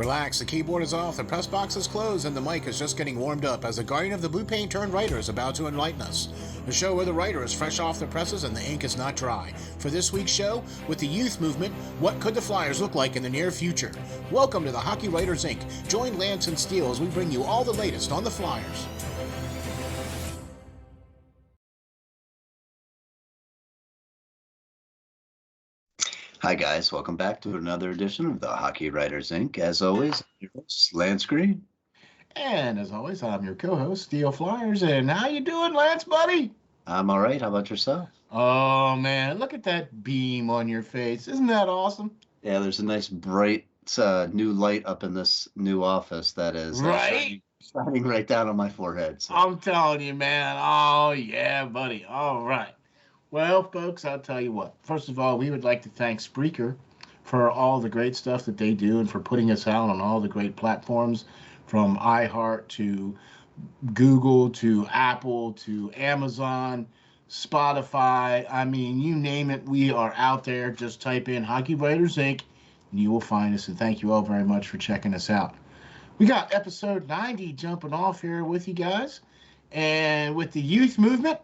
Relax, the keyboard is off, the press box is closed, and the mic is just getting warmed up as the guardian of the blue paint turned writer is about to enlighten us. A show where the writer is fresh off the presses and the ink is not dry. For this week's show, with the youth movement, what could the Flyers look like in the near future? Welcome to the Hockey Writers Inc. Join Lance and Steel as we bring you all the latest on the Flyers. Hi guys, welcome back to another edition of the Hockey Writers Inc. As always, your host, Lance Green. And as always, I'm your co-host, SteelFlyers. And how you doing, Lance, buddy? I'm all right. How about yourself? Oh, man, look at that beam on your face. Isn't that awesome? Yeah, there's a nice bright new light up in this new office that is shining right down on my forehead. So. I'm telling you, man. Oh, yeah, buddy. All right. Well, folks, I'll tell you what. First of all, we would like to thank Spreaker for all the great stuff that they do and for putting us out on all the great platforms, from iHeart to Google to Apple to Amazon, Spotify. I mean, you name it, we are out there. Just type in Hockey Writers Inc. and you will find us. And thank you all very much for checking us out. We got episode 90 jumping off here with you guys. And with the youth movement,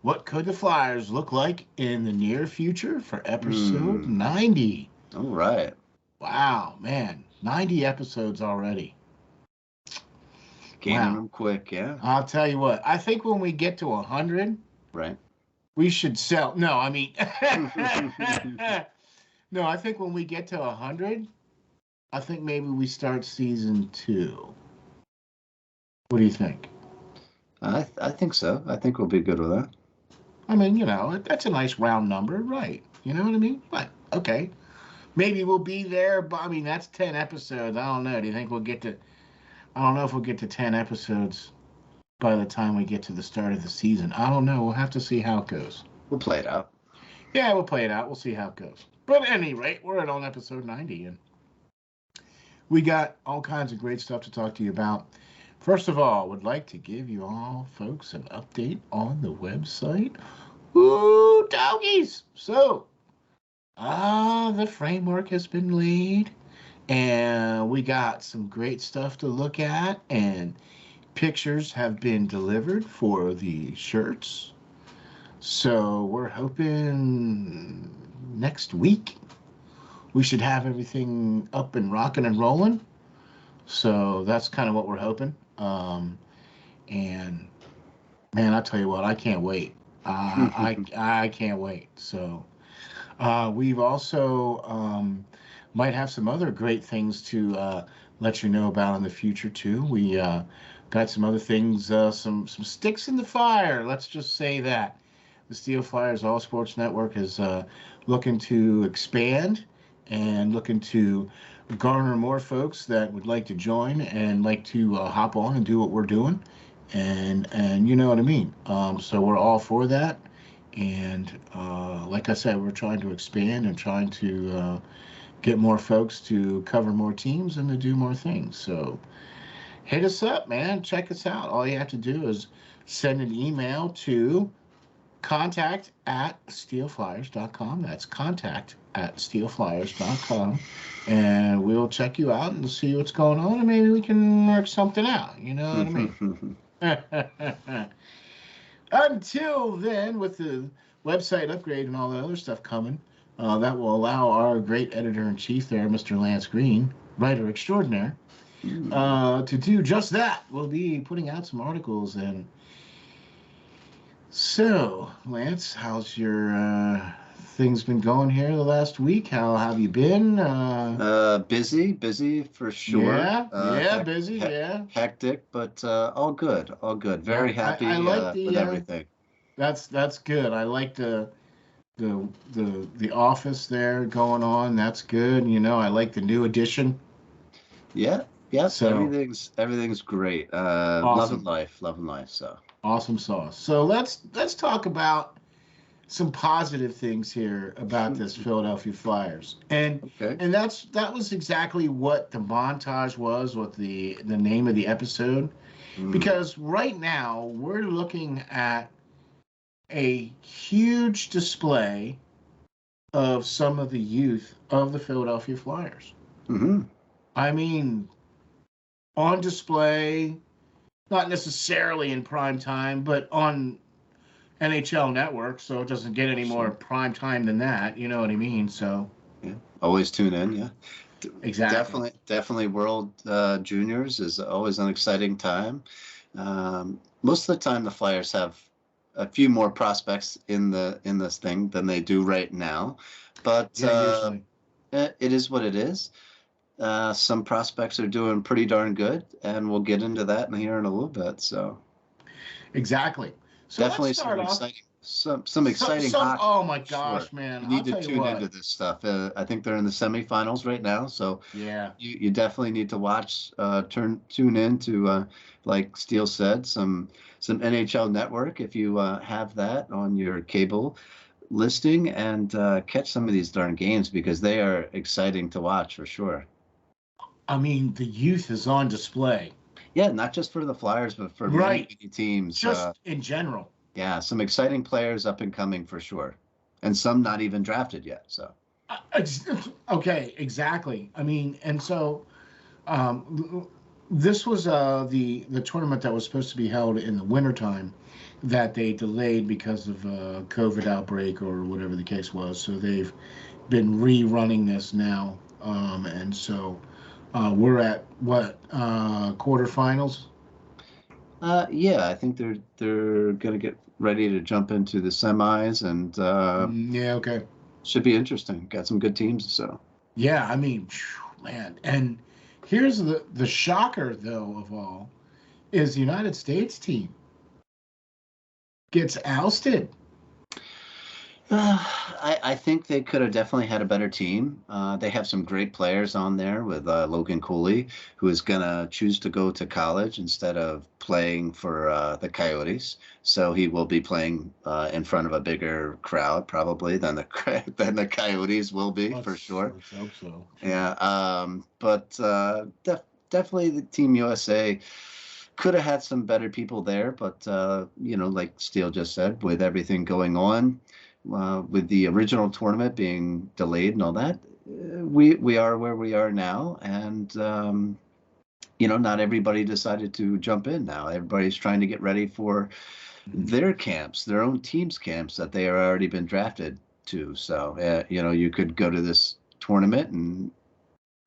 what could the Flyers look like in the near future for episode 90? All right. Wow, man. 90 episodes already. Gaining them quick, yeah. I'll tell you what. I think when we get to 100, right, we should sell. No, I mean, no, I think when we get to 100, I think maybe we start season 2. What do you think? I think so. I think we'll be good with that. I mean, you know, that's a nice round number, right? You know what I mean? But, okay. Maybe we'll be there, but, I mean, that's 10 episodes. I don't know. Do you think we'll get to... I don't know if we'll get to 10 episodes by the time we get to the start of the season. I don't know. We'll have to see how it goes. We'll play it out. Yeah, we'll play it out. We'll see how it goes. But at any rate, we're on episode 90, and we got all kinds of great stuff to talk to you about. First of all, would like to give you all, folks, an update on the website. Ooh, doggies! So, the framework has been laid. And we got some great stuff to look at, and pictures have been delivered for the shirts. So we're hoping next week we should have everything up and rocking and rolling. So that's kind of what we're hoping. And man, I tell you what, I can't wait. I can't wait. So we've also might have some other great things to let you know about in the future too. We got some other things, some sticks in the fire. Let's just say that the SteelFlyers All Sports Network is looking to expand and looking to garner more folks that would like to join and like to hop on and do what we're doing, and you know what I mean. So we're all for that, and like I said, we're trying to expand and trying to get more folks to cover more teams and to do more things. So hit us up, man. Check us out. All you have to do is send an email to contact@steelflyers.com. That's contact@steelflyers.com. And we'll check you out and see what's going on, and maybe we can work something out. You know what I mean? Until then, with the website upgrade and all the other stuff coming, that will allow our great editor-in-chief there, Mr. Lance Green, writer extraordinaire, to do just that. We'll be putting out some articles. And so, Lance, how's your things been going here the last week? How have you been? Busy for sure. Yeah, busy, yeah. Hectic, but all good. Very happy I like with everything. That's good. I like the office there going on. That's good. You know, I like the new addition. Yeah. So everything's great. Awesome. Loving life. So awesome sauce. So let's talk about some positive things here about this Philadelphia Flyers. And that was exactly what the montage was, what the name of the episode. Because right now we're looking at a huge display of some of the youth of the Philadelphia Flyers. I mean, on display, not necessarily in prime time, but on NHL Network, so it doesn't get any more prime time than that. You know what I mean? So Yeah, always tune in. Yeah, exactly. definitely. World Juniors is always an exciting time. Most of the time, the Flyers have a few more prospects in this thing than they do right now, but Yeah, usually. it is what it is. Some prospects are doing pretty darn good, and we'll get into that in here in a little bit. So Exactly. So let's definitely start off. some exciting hockey. Oh my Sure, gosh, man! you I'll need to tell you tune into what. this stuff. I think they're in the semifinals right now, so Yeah. you definitely need to watch. Tune in to like Steele said, some NHL Network if you have that on your cable listing, and catch some of these darn games because they are exciting to watch for sure. I mean, the youth is on display. Yeah, not just for the Flyers, but for many, Right. many teams. Just in general. Yeah, some exciting players up and coming for sure, and some not even drafted yet. So Okay, exactly. I mean, and so um, this was the tournament that was supposed to be held in the wintertime that they delayed because of COVID outbreak or whatever the case was. So they've been rerunning this now, and so we're at what quarterfinals. yeah, I think they're gonna get ready to jump into the semis, and Yeah, okay. should be interesting. Got some good teams. So Yeah, I mean, phew, man. And here's the shocker, though, of all, is the United States team gets ousted. I think they could have definitely had a better team. They have some great players on there with Logan Cooley, who is going to choose to go to college instead of playing for the Coyotes. So he will be playing in front of a bigger crowd probably than than the Coyotes will be for sure. Let's hope so. Yeah, but definitely the Team USA could have had some better people there, but like Steele just said, with everything going on, with the original tournament being delayed and all that, we are where we are now, and not everybody decided to jump in now. Everybody's trying to get ready for their camps, their own teams' camps that they are already been drafted to. So you could go to this tournament and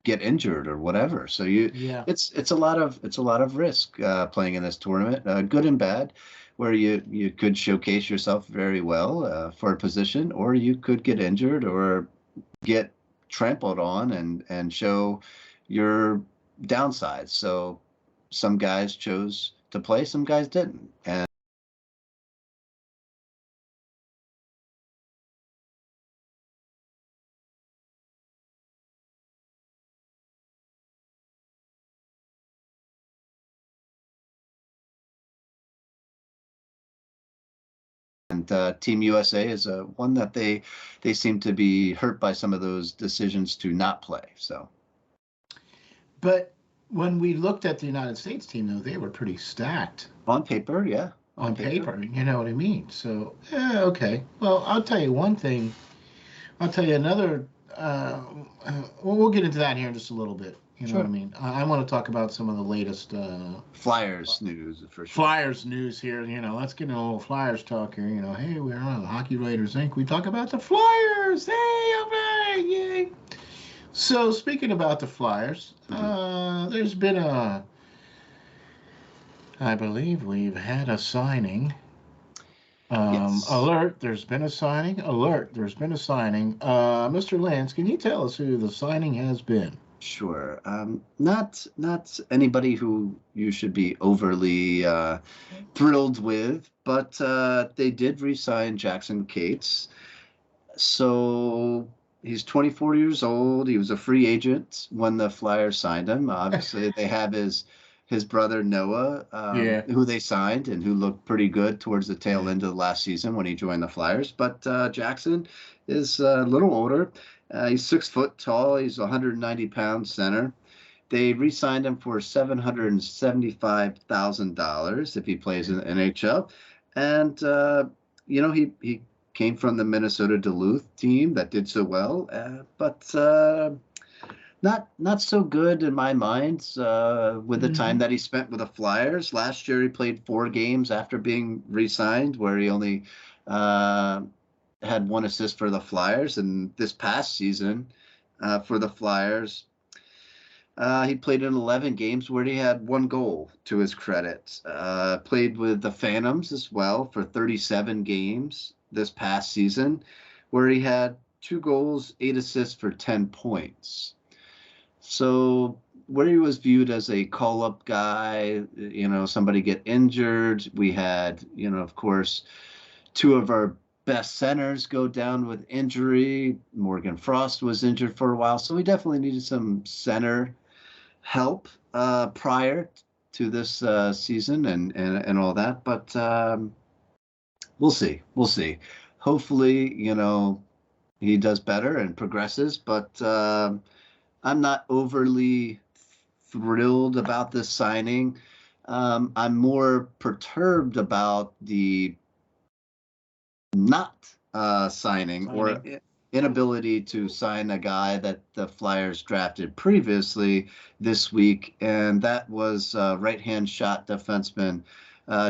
get injured or whatever. So Yeah. it's a lot of risk playing in this tournament, good and bad, where you could showcase yourself very well for a position, or you could get injured or get trampled on and show your downsides. So some guys chose to play, some guys didn't, and Team USA is one that they seem to be hurt by some of those decisions to not play. So But when we looked at the United States team, though, they were pretty stacked on paper, yeah, on paper. You know what I mean? So, yeah, okay. Well, I'll tell you one thing. I'll tell you another. Well, we'll get into that here in just a little bit. You know what I mean? I want to talk about some of the latest Flyers news for sure. Flyers news here. Let's get into a little Flyers talk here. Hey, we're on the Hockey Writers Inc. We talk about the Flyers. Hey, all right, yay. So, speaking about the Flyers, there's been I believe we've had a signing. Yes. Alert, there's been a signing. Alert, there's been a signing. Mr. Lance, can you tell us who the signing has been? Sure. Not anybody who you should be overly thrilled with, but they did re-sign Jackson Cates. So he's 24 years old. He was a free agent when the Flyers signed him. Obviously, they have his brother Noah, who they signed and who looked pretty good towards the tail end of the last season when he joined the Flyers. But Jackson is a little older. He's 6 foot tall. He's 190-pound center. They re-signed him for $775,000 if he plays in the NHL. And, he came from the Minnesota Duluth team that did so well. But not so good in my mind with the time that he spent with the Flyers. Last year, he played 4 games after being re-signed, where he only had 1 assist for the Flyers. And this past season for the Flyers, he played in 11 games where he had 1 goal to his credit. Played with the Phantoms as well for 37 games this past season, where he had 2 goals, 8 assists for 10 points. So where he was viewed as a call-up guy, somebody get injured. We had, of course, 2 of our best centers go down with injury. Morgan Frost was injured for a while, so we definitely needed some center help prior to this season and all that. But we'll see. Hopefully, he does better and progresses. But I'm not overly thrilled about this signing. I'm more perturbed about the not signing or inability to sign a guy that the Flyers drafted previously this week, and that was right-hand shot defenseman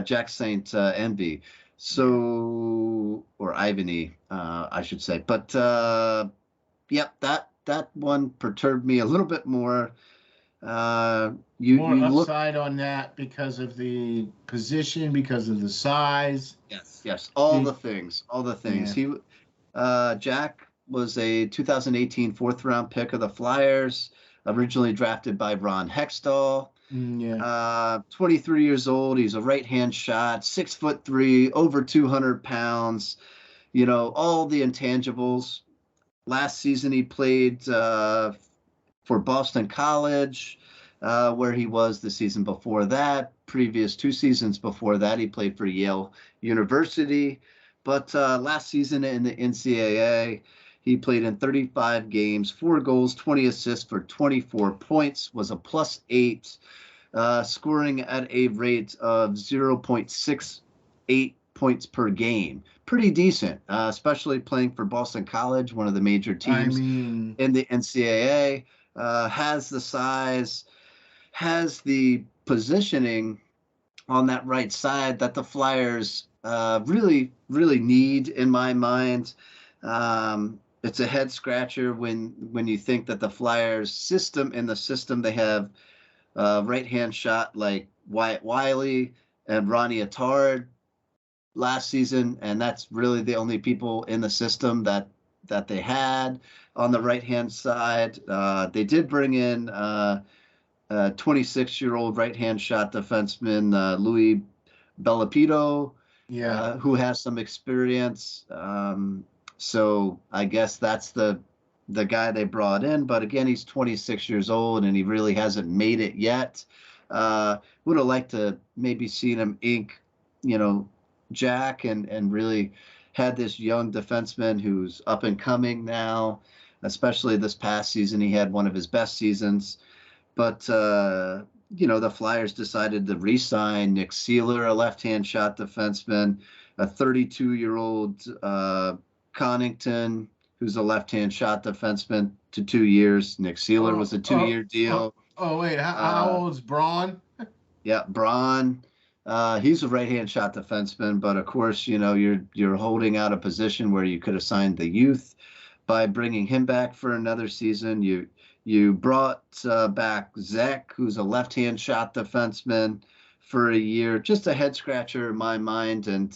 Jack St. Envy. So, or Ivany, I should say. But that one perturbed me a little bit more. More upside on that because of the position, because of the size. Yes, all the things. Yeah. Jack was a 2018 4th-round pick of the Flyers, originally drafted by Ron Hextall. 23 years old. He's a right-hand shot, 6'3", over 200 pounds. All the intangibles. Last season, he played for Boston College, where he was the season before that. Previous 2 seasons before that, he played for Yale University. But last season in the NCAA, he played in 35 games, 4 goals, 20 assists for 24 points, was a +8, scoring at a rate of 0.68 points per game. Pretty decent, especially playing for Boston College, one of the major teams in the NCAA. Has the size, has the positioning on that right side that the Flyers really need, in my mind. It's a head scratcher when you think that the Flyers system they have right-hand shot like Wyatt Wiley and Ronnie Attard last season, and that's really the only people in the system that they had on the right-hand side. They did bring in 26-year-old right-hand shot defenseman Louis Belapito, who has some experience. So I guess that's the guy they brought in. But again, he's 26 years old and he really hasn't made it yet. Would have liked to maybe seen him ink, Jack and really had this young defenseman who's up and coming now. Especially this past season, he had one of his best seasons. But, the Flyers decided to re-sign Nick Seeler, a left-hand shot defenseman, a 32-year-old Connington, who's a left-hand shot defenseman, to 2 years. Nick Seeler was a 2-year deal. Wait, how old is Braun? Yeah, Braun. He's a right-hand shot defenseman, but of course, you're holding out a position where you could have signed the youth by bringing him back for another season. You brought back Zach, who's a left-hand shot defenseman, for a year. Just a head-scratcher in my mind. And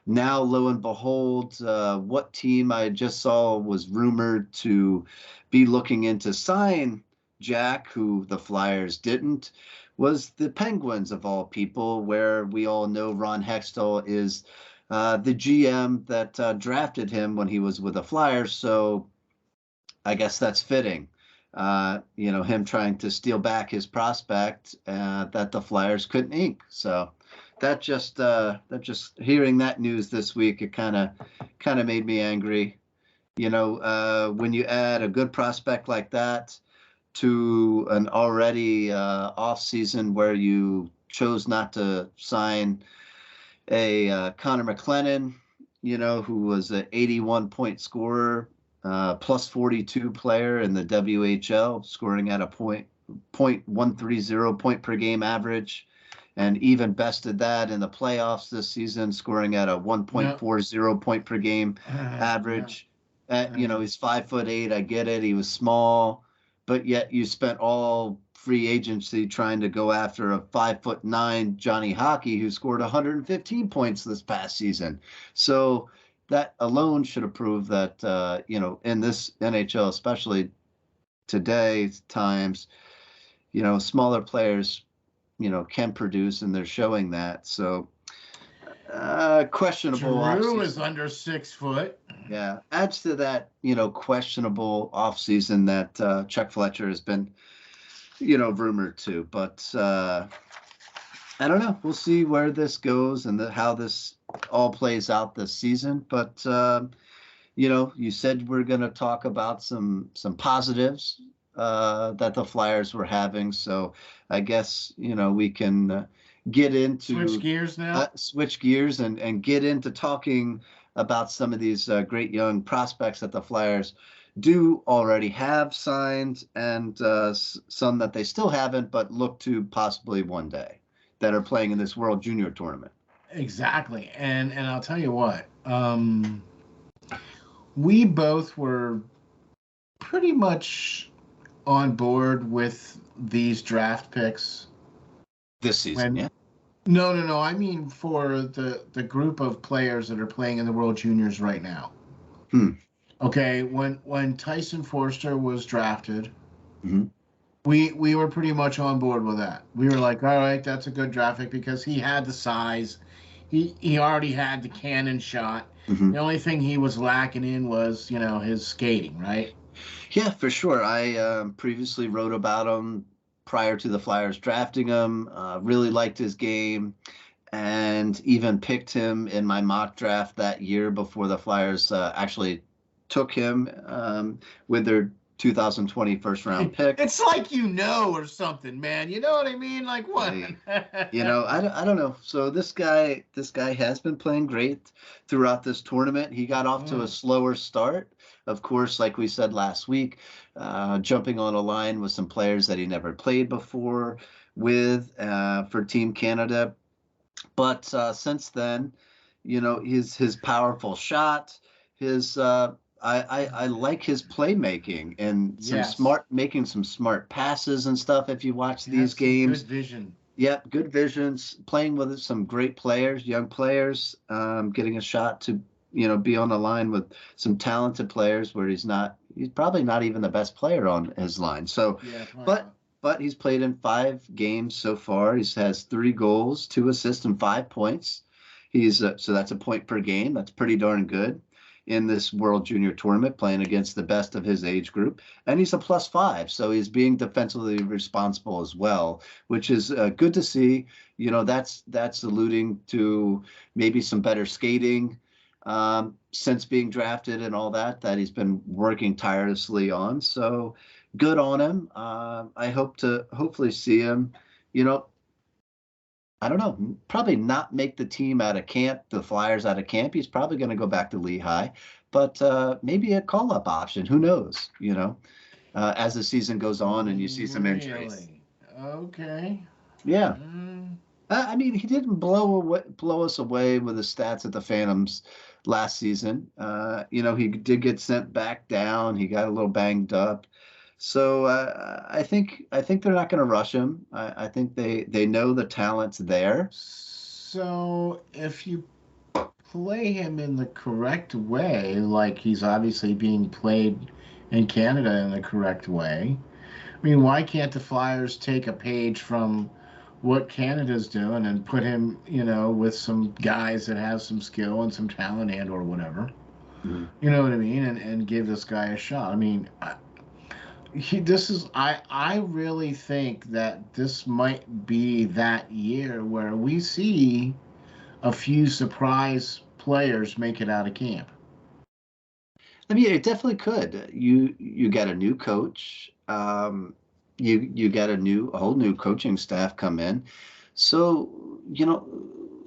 now, lo and behold, what team I just saw was rumored to be looking into sign Jack, who the Flyers didn't, was the Penguins, of all people, where we all know Ron Hextall is the GM that drafted him when he was with the Flyers. So I guess that's fitting. Him trying to steal back his prospect that the Flyers couldn't ink. So that just hearing that news this week, it kind of made me angry. When you add a good prospect like that to an already off season where you chose not to sign a Connor McLennan, who was an 81-point scorer plus 42 player in the WHL, scoring at a .130 point per game average, and even bested that in the playoffs this season, scoring at a 1.40 point per game average. He's 5'8". I get it. He was small, but yet you spent all free agency trying to go after a 5'9" Johnny Hockey who scored 115 points this past season. So that alone should have proved that, in this NHL, especially today's times, smaller players, can produce, and they're showing that. So questionable. Drew is under 6 foot. Yeah. Adds to that, questionable offseason that Chuck Fletcher has been, rumored to. But I don't know. We'll see where this goes and how this all plays out this season. But, you said we're going to talk about some positives that the Flyers were having. So I guess, we can get into switch gears now. Switch gears and get into talking about some of these great young prospects that the Flyers do already have signed, and some that they still haven't, but look to possibly one day, that are playing in this World Junior Tournament. Exactly. And I'll tell you what, we both were pretty much on board with these draft picks this season. Yeah. No. I mean, for the group of players that are playing in the World Juniors right now. Okay, when Tyson Forrester was drafted, we were pretty much on board with that. We were like, all right, that's a good draft pick because he had the size. He already had the cannon shot. The only thing he was lacking in was, his skating, right? Yeah, for sure. I previously wrote about him prior to the Flyers drafting him. Really liked his game, and even picked him in my mock draft that year before the Flyers actually took him with their 2020 first round pick. It's like or something, man. You know what I mean? Like what? I don't know. So this guy has been playing great throughout this tournament. He got off to a slower start, of course, like we said last week, jumping on a line with some players that he never played before with for Team Canada. But since then, his powerful shot, his I like his playmaking and making some smart passes and stuff. If you watch these games, good vision. Yep, good visions. Playing with some great players, young players, getting a shot to be on the line with some talented players where he's probably not even the best player on his line. So, but he's played in 5 games so far. He has 3 goals, 2 assists, and 5 points. So that's a point per game. That's pretty darn good in this World Junior Tournament, playing against the best of his age group. And he's a +5, so he's being defensively responsible as well, which is good to see. That's alluding to maybe some better skating since being drafted and all that he's been working tirelessly on. So good on him. I hope to hopefully see him, I don't know, probably not make the team out of camp, the Flyers out of camp. He's probably going to go back to Lehigh, but maybe a call-up option. Who knows, as the season goes on and you see some injuries. Okay. Yeah. I mean, he didn't blow us away with his stats at the Phantoms last season. He did get sent back down. He got a little banged up. So I think they're not going to rush him. I think they know the talent's there. So if you play him in the correct way, like he's obviously being played in Canada in the correct way, I mean, why can't the Flyers take a page from what Canada's doing and put him, with some guys that have some skill and some talent and or whatever? You know what I mean? And give this guy a shot. I mean, I really think that this might be that year where we see a few surprise players make it out of camp. I mean, it definitely could. You get a new coach. You get a whole new coaching staff come in. So,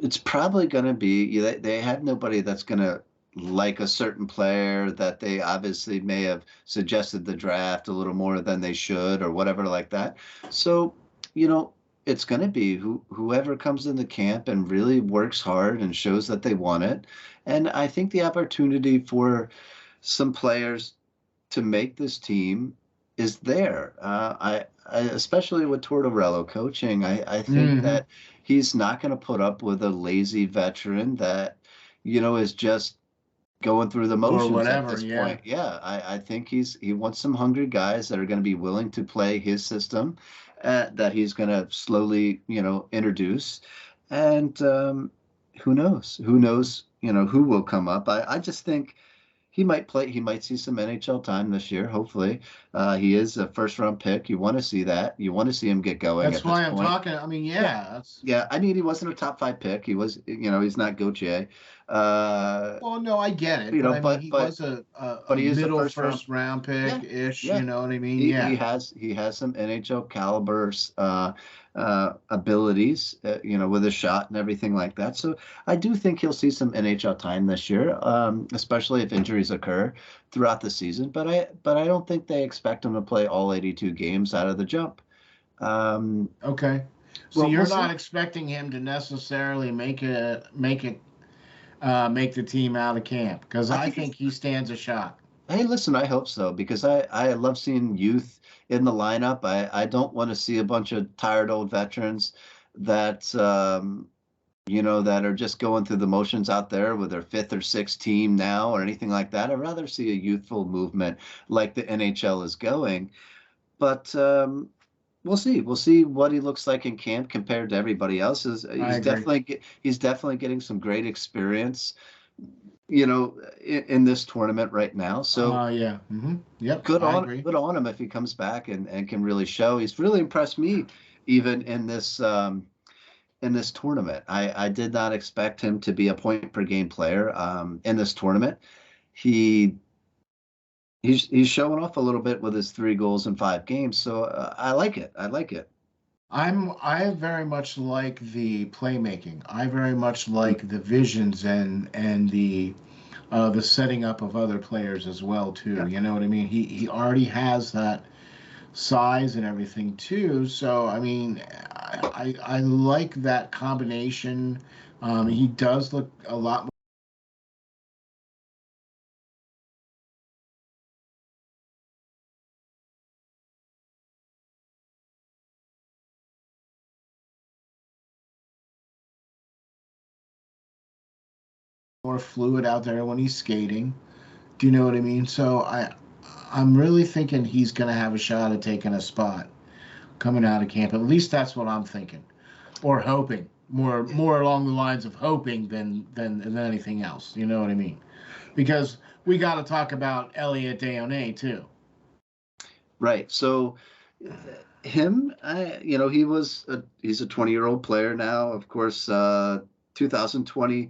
it's probably going to be, they had nobody that's going to like a certain player, that they obviously may have suggested the draft a little more than they should or whatever like that. So, it's going to be whoever comes in the camp and really works hard and shows that they want it. And I think the opportunity for some players to make this team is there. I especially with Tortorella coaching, I think that he's not going to put up with a lazy veteran that, is just going through the motions whatever, at this point. Yeah, I think he wants some hungry guys that are going to be willing to play his system, that he's going to slowly, introduce. And who knows? Who knows, who will come up. I just think he might play. He might see some NHL time this year. Hopefully, he is a first-round pick. You want to see that. You want to see him get going. That's why I'm talking. I mean, yeah. I mean, he wasn't a top 5 pick. He was, he's not Gauthier. Well, no, I get it. He was a middle first round pick ish. Yeah. You know what I mean? He has some NHL caliber abilities, with a shot and everything like that. So I do think he'll see some NHL time this year, especially if injuries occur throughout the season. But I don't think they expect him to play all 82 games out of the jump. Okay. So you're not expecting him to necessarily make the team out of camp, because I think he stands a shot. Hey, listen, I hope so, because I love seeing youth in the lineup. I don't want to see a bunch of tired old veterans that that are just going through the motions out there with their 5th or 6th team now or anything like that. I'd rather see a youthful movement like the NHL is going. But we'll see. We'll see what he looks like in camp compared to everybody else. He's definitely getting some great experience, in this tournament right now. So yep. Good on him if he comes back and can really show. He's really impressed me even in this tournament. I did not expect him to be a point per game player in this tournament. He's showing off a little bit with his 3 goals in 5 games. So I like it. I very much like the playmaking. I very much like the visions and the setting up of other players as well too. Yeah. You know what I mean? He already has that size and everything too. So I mean, I like that combination. He does look a lot more fluid out there when he's skating. Do you know what I mean? So I'm really thinking he's going to have a shot at taking a spot coming out of camp. At least that's what I'm thinking, or hoping. More along the lines of hoping than anything else. You know what I mean? Because we got to talk about Elliot Desnoyers too. Right. So him, he's a 20-year-old player now. Of course, 2020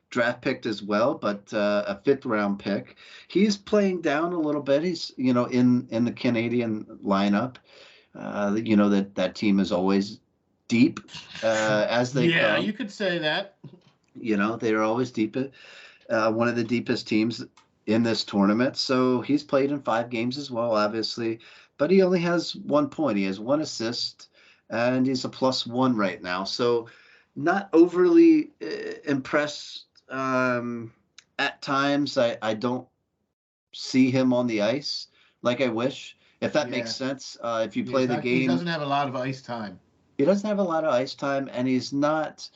draft picked as well, but a 5th round pick. He's playing down a little bit. He's, in the Canadian lineup. That team is always deep as they come. Yeah, you could say that. They are always deep. One of the deepest teams in this tournament. So he's played in 5 games as well, obviously, but he only has 1 point. He has 1 assist, and he's a +1 right now. So not overly impressed. At times, I don't see him on the ice like I wish, if that makes sense. If you play the game, he doesn't have a lot of ice time. He doesn't have a lot of ice time, and he's not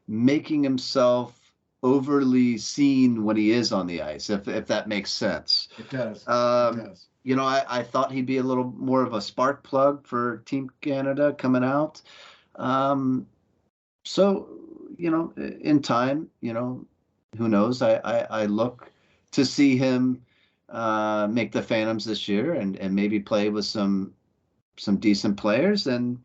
making himself overly seen when he is on the ice, if that makes sense. It does. It does. I thought he'd be a little more of a spark plug for Team Canada coming out. So, in time, who knows? I look to see him make the Phantoms this year and maybe play with some decent players. And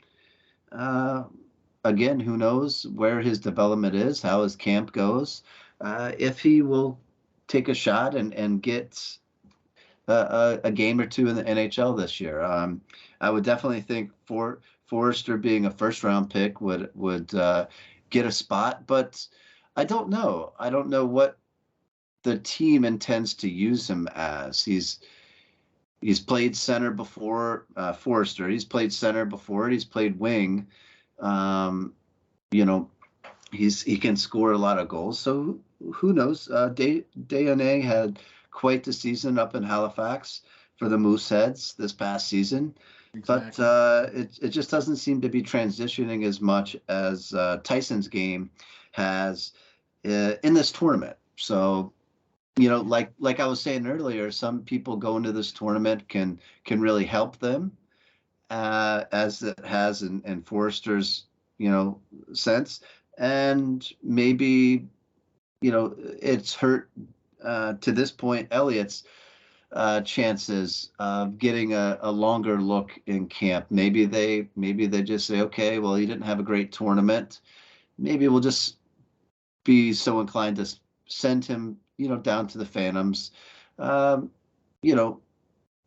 again, who knows where his development is, how his camp goes, if he will take a shot and get a game or 2 in the NHL this year. I would definitely think Forrester being a 1st-round pick would get a spot, but I don't know. I don't know what the team intends to use him as. He's played center before, Forrester. He's played center before. He's played wing. You know, he can score a lot of goals. So who knows? Desnoyers had quite the season up in Halifax for the Mooseheads this past season. Exactly. But it just doesn't seem to be transitioning as much as Tyson's game has in this tournament. So, you know, like I was saying earlier, some people go into this tournament can really help them, as it has in Forrester's, you know, sense. And maybe, you know, it's hurt to this point Elliot's chances of getting a longer look in camp. Maybe they just say, okay, well, he didn't have a great tournament. Maybe we'll just be so inclined to send him, you know, down to the Phantoms, you know,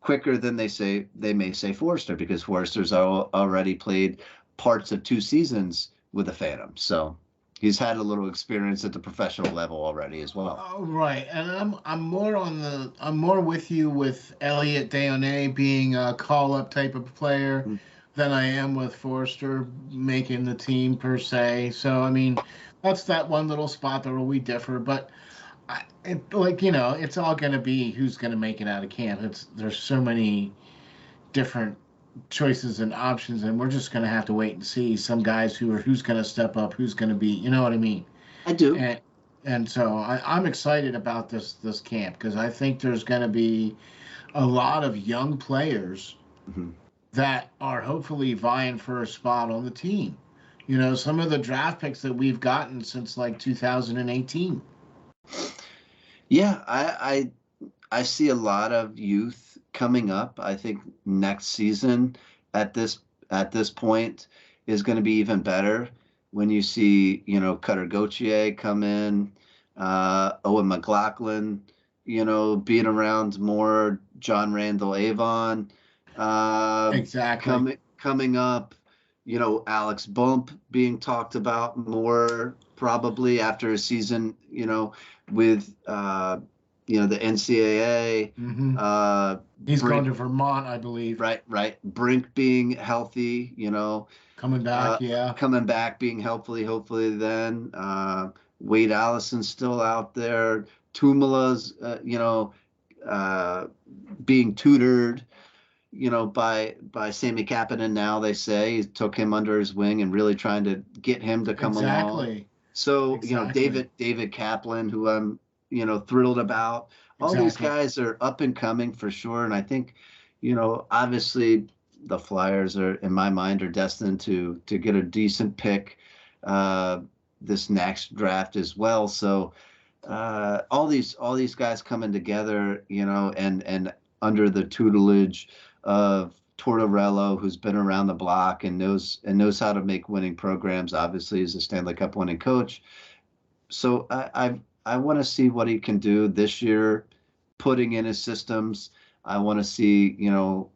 quicker than they may say Forrester, because Forrester's already played parts of 2 seasons with the Phantoms. So he's had a little experience at the professional level already as well. Oh, right, and I'm more with you with Elliot Desnoyers being a call-up type of player than I am with Forrester making the team per se. So I mean, that's that one little spot where we differ. But like, you know, it's all going to be who's going to make it out of camp. There's so many different choices and options, and we're just going to have to wait and see. Some guys who's going to step up, who's going to be, you know what I mean? I do. And so I'm excited about this camp, because I think there's going to be a lot of young players that are hopefully vying for a spot on the team. You know, some of the draft picks that we've gotten since like 2018. Yeah, I see a lot of youth coming up. I think next season at this point is going to be even better when you see, you know, Cutter Gauthier come in, Owen McLaughlin, you know, being around more, John Randall Avon, exactly, coming up, you know, Alex Bump being talked about more probably after a season, you know, with you know, the NCAA. He's going to Vermont, I believe. Right. Brink being healthy, you know. Coming back, Coming back, being hopefully then. Wade Allison's still out there. Tumala's, you know, being tutored, you know, by Sammy Kapanen now, they say. He took him under his wing and really trying to get him to come along. So, you know, David Kaplan, who I'm, you know, thrilled about. All these guys are up and coming for sure. And I think, you know, obviously the Flyers are, in my mind, are destined to get a decent pick this next draft as well. So all these guys coming together, you know, and under the tutelage of Tortorella, who's been around the block and knows how to make winning programs. Obviously, he's a Stanley Cup winning coach. So I want to see what he can do this year, putting in his systems. I want to see, you know,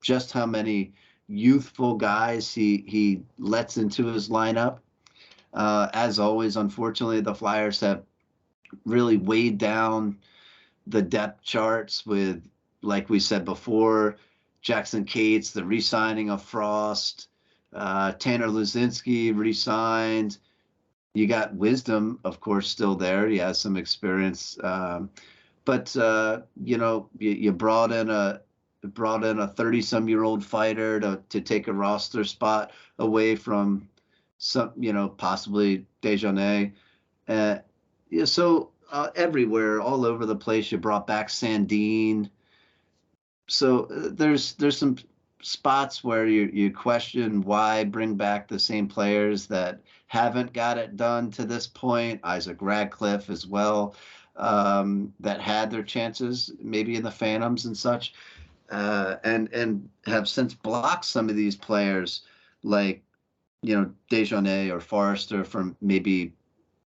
just how many youthful guys he lets into his lineup. As always, unfortunately, the Flyers have really weighed down the depth charts with, like we said before, Jackson Cates, the re-signing of Frost, Tanner Luzinski re-signed. You got Wisdom, of course, still there. He has some experience, but you know, you brought in a 30-some-year-old fighter to take a roster spot away from some, you know, possibly Desnoyers. Yeah, so everywhere, all over the place, you brought back Sandin. So there's some spots where you question why bring back the same players that haven't got it done to this point. Isaac Radcliffe as well, that had their chances maybe in the Phantoms and such, and have since blocked some of these players like, you know, Desnoyers or Forrester from maybe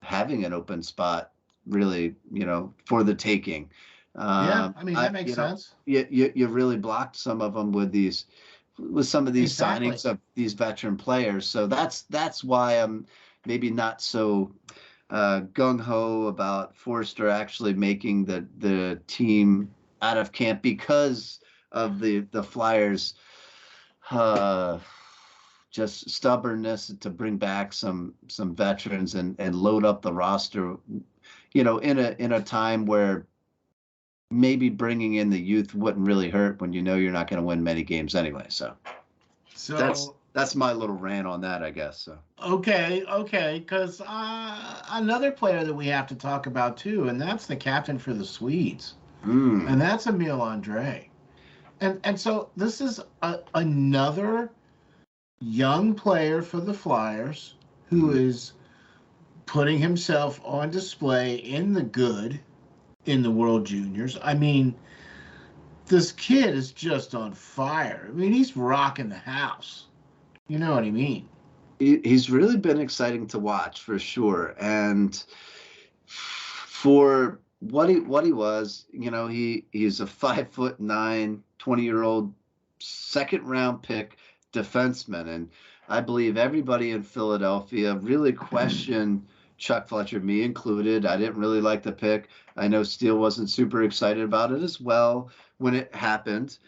having an open spot, really, you know, for the taking. Yeah, I mean, that makes sense. You really blocked some of them with some of these signings of these veteran players. So that's why I'm maybe not so gung-ho about Forrester actually making the team out of camp because of the Flyers just stubbornness to bring back some veterans and load up the roster, in a time where maybe bringing in the youth wouldn't really hurt when you're not going to win many games anyway. So that's my little rant on that, I guess. So okay, because another player that we have to talk about too, and that's the captain for the Swedes, and that's Emil Andre, and so this is another young player for the Flyers who is putting himself on display in the World Juniors. I mean, this kid is just on fire. I mean, he's rocking the house. You know what I mean? He's really been exciting to watch for sure. And for what he was, he's a 5'9", 20-year-old second-round pick defenseman. And I believe everybody in Philadelphia really questioned Chuck Fletcher, me included. I didn't really like the pick. I know Steel wasn't super excited about it as well when it happened,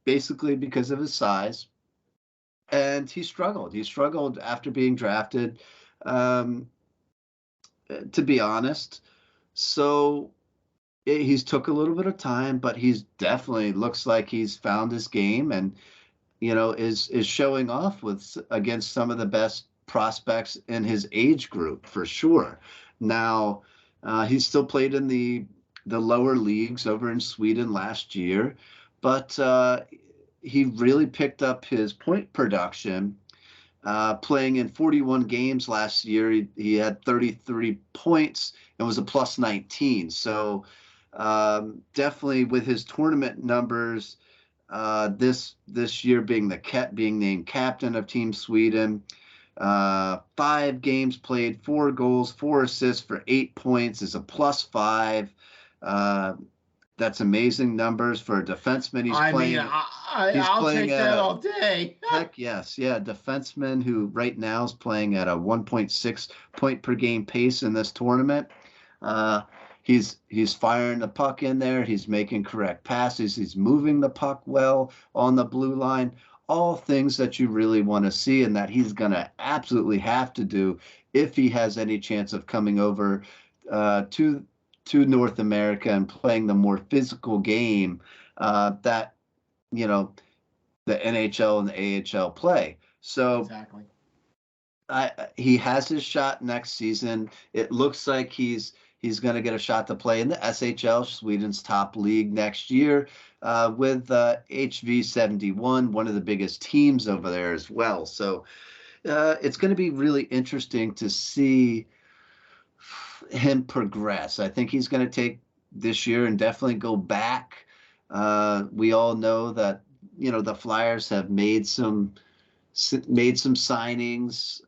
basically because of his size. And he struggled. He struggled after being drafted, to be honest. So he's took a little bit of time, but he's definitely looks like he's found his game and, is showing off against some of the best prospects in his age group for sure. Now, he still played in the lower leagues over in Sweden last year, but he really picked up his point production playing in 41 games last year. He had 33 points and was a plus 19. So definitely with his tournament numbers, this year being named captain of Team Sweden, 5 games played, 4 goals, 4 assists for 8 points is a plus 5. That's amazing numbers for a defenseman. I'll take that all day. Heck yes. Yeah. Defenseman who right now is playing at a 1.6 point per game pace in this tournament. He's firing the puck in there. He's making correct passes. He's moving the puck well on the blue line. All things that you really want to see and that he's going to absolutely have to do if he has any chance of coming over to North America and playing the more physical game that, the NHL and the AHL play. So exactly. He has his shot next season. It looks like he's going to get a shot to play in the SHL, Sweden's top league, next year with HV71, one of the biggest teams over there as well. So it's going to be really interesting to see him progress. I think he's going to take this year and definitely go back. We all know that, the Flyers have made some signings,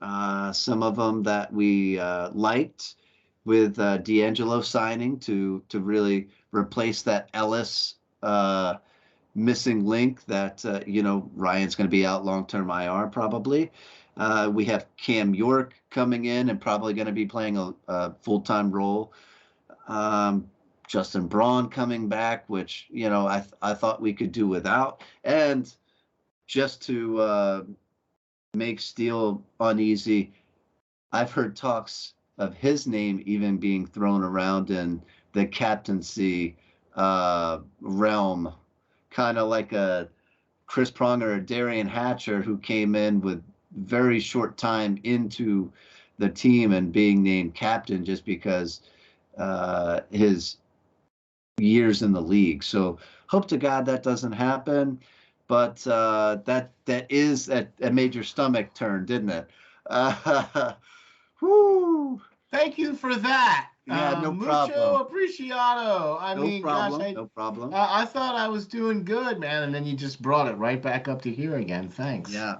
some of them that we liked, with D'Angelo signing to really replace that Ellis missing link that, Ryan's going to be out long-term IR probably. We have Cam York coming in and probably going to be playing a full-time role. Justin Braun coming back, which, I thought we could do without. And just to make Steel uneasy, I've heard talks of his name even being thrown around in the captaincy realm, kind of like a Chris Pronger or Darian Hatcher, who came in with very short time into the team and being named captain just because his years in the league. So hope to God that doesn't happen. But that is that made your stomach turn, didn't it? Woo! Thank you for that. Yeah, no mucho problem. Apreciado. No problem. I thought I was doing good, man, and then you just brought it right back up to here again. Thanks. Yeah.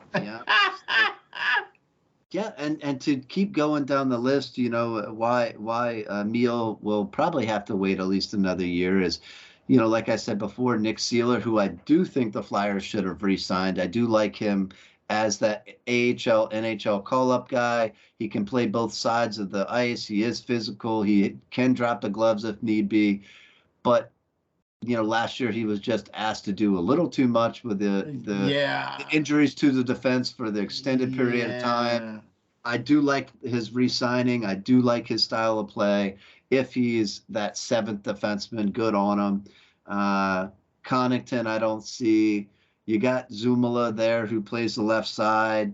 Yeah, and to keep going down the list, why Emil will probably have to wait at least another year is, like I said before, Nick Seeler, who I do think the Flyers should have re-signed. I do like him as that AHL, NHL call-up guy. He can play both sides of the ice. He is physical. He can drop the gloves if need be. But, last year he was just asked to do a little too much with the injuries to the defense for the extended period of time. I do like his re-signing. I do like his style of play. If he's that seventh defenseman, good on him. Connaughton, I don't see. You got Zumala there who plays the left side,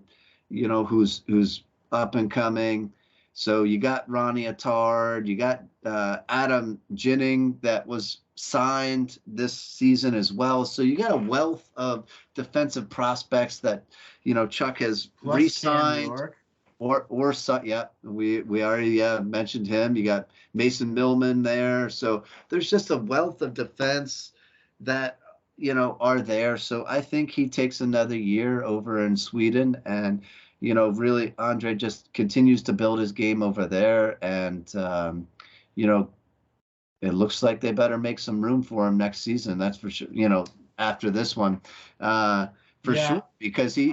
who's up and coming. So you got Ronnie Attard. You got Adam Ginning that was signed this season as well. So you got a wealth of defensive prospects that, Chuck has re-signed. We already mentioned him. You got Mason Millman there. So there's just a wealth of defense that, are there. So I think he takes another year over in Sweden, and, really Andre just continues to build his game over there. And, it looks like they better make some room for him next season. That's for sure. After this one, sure, because he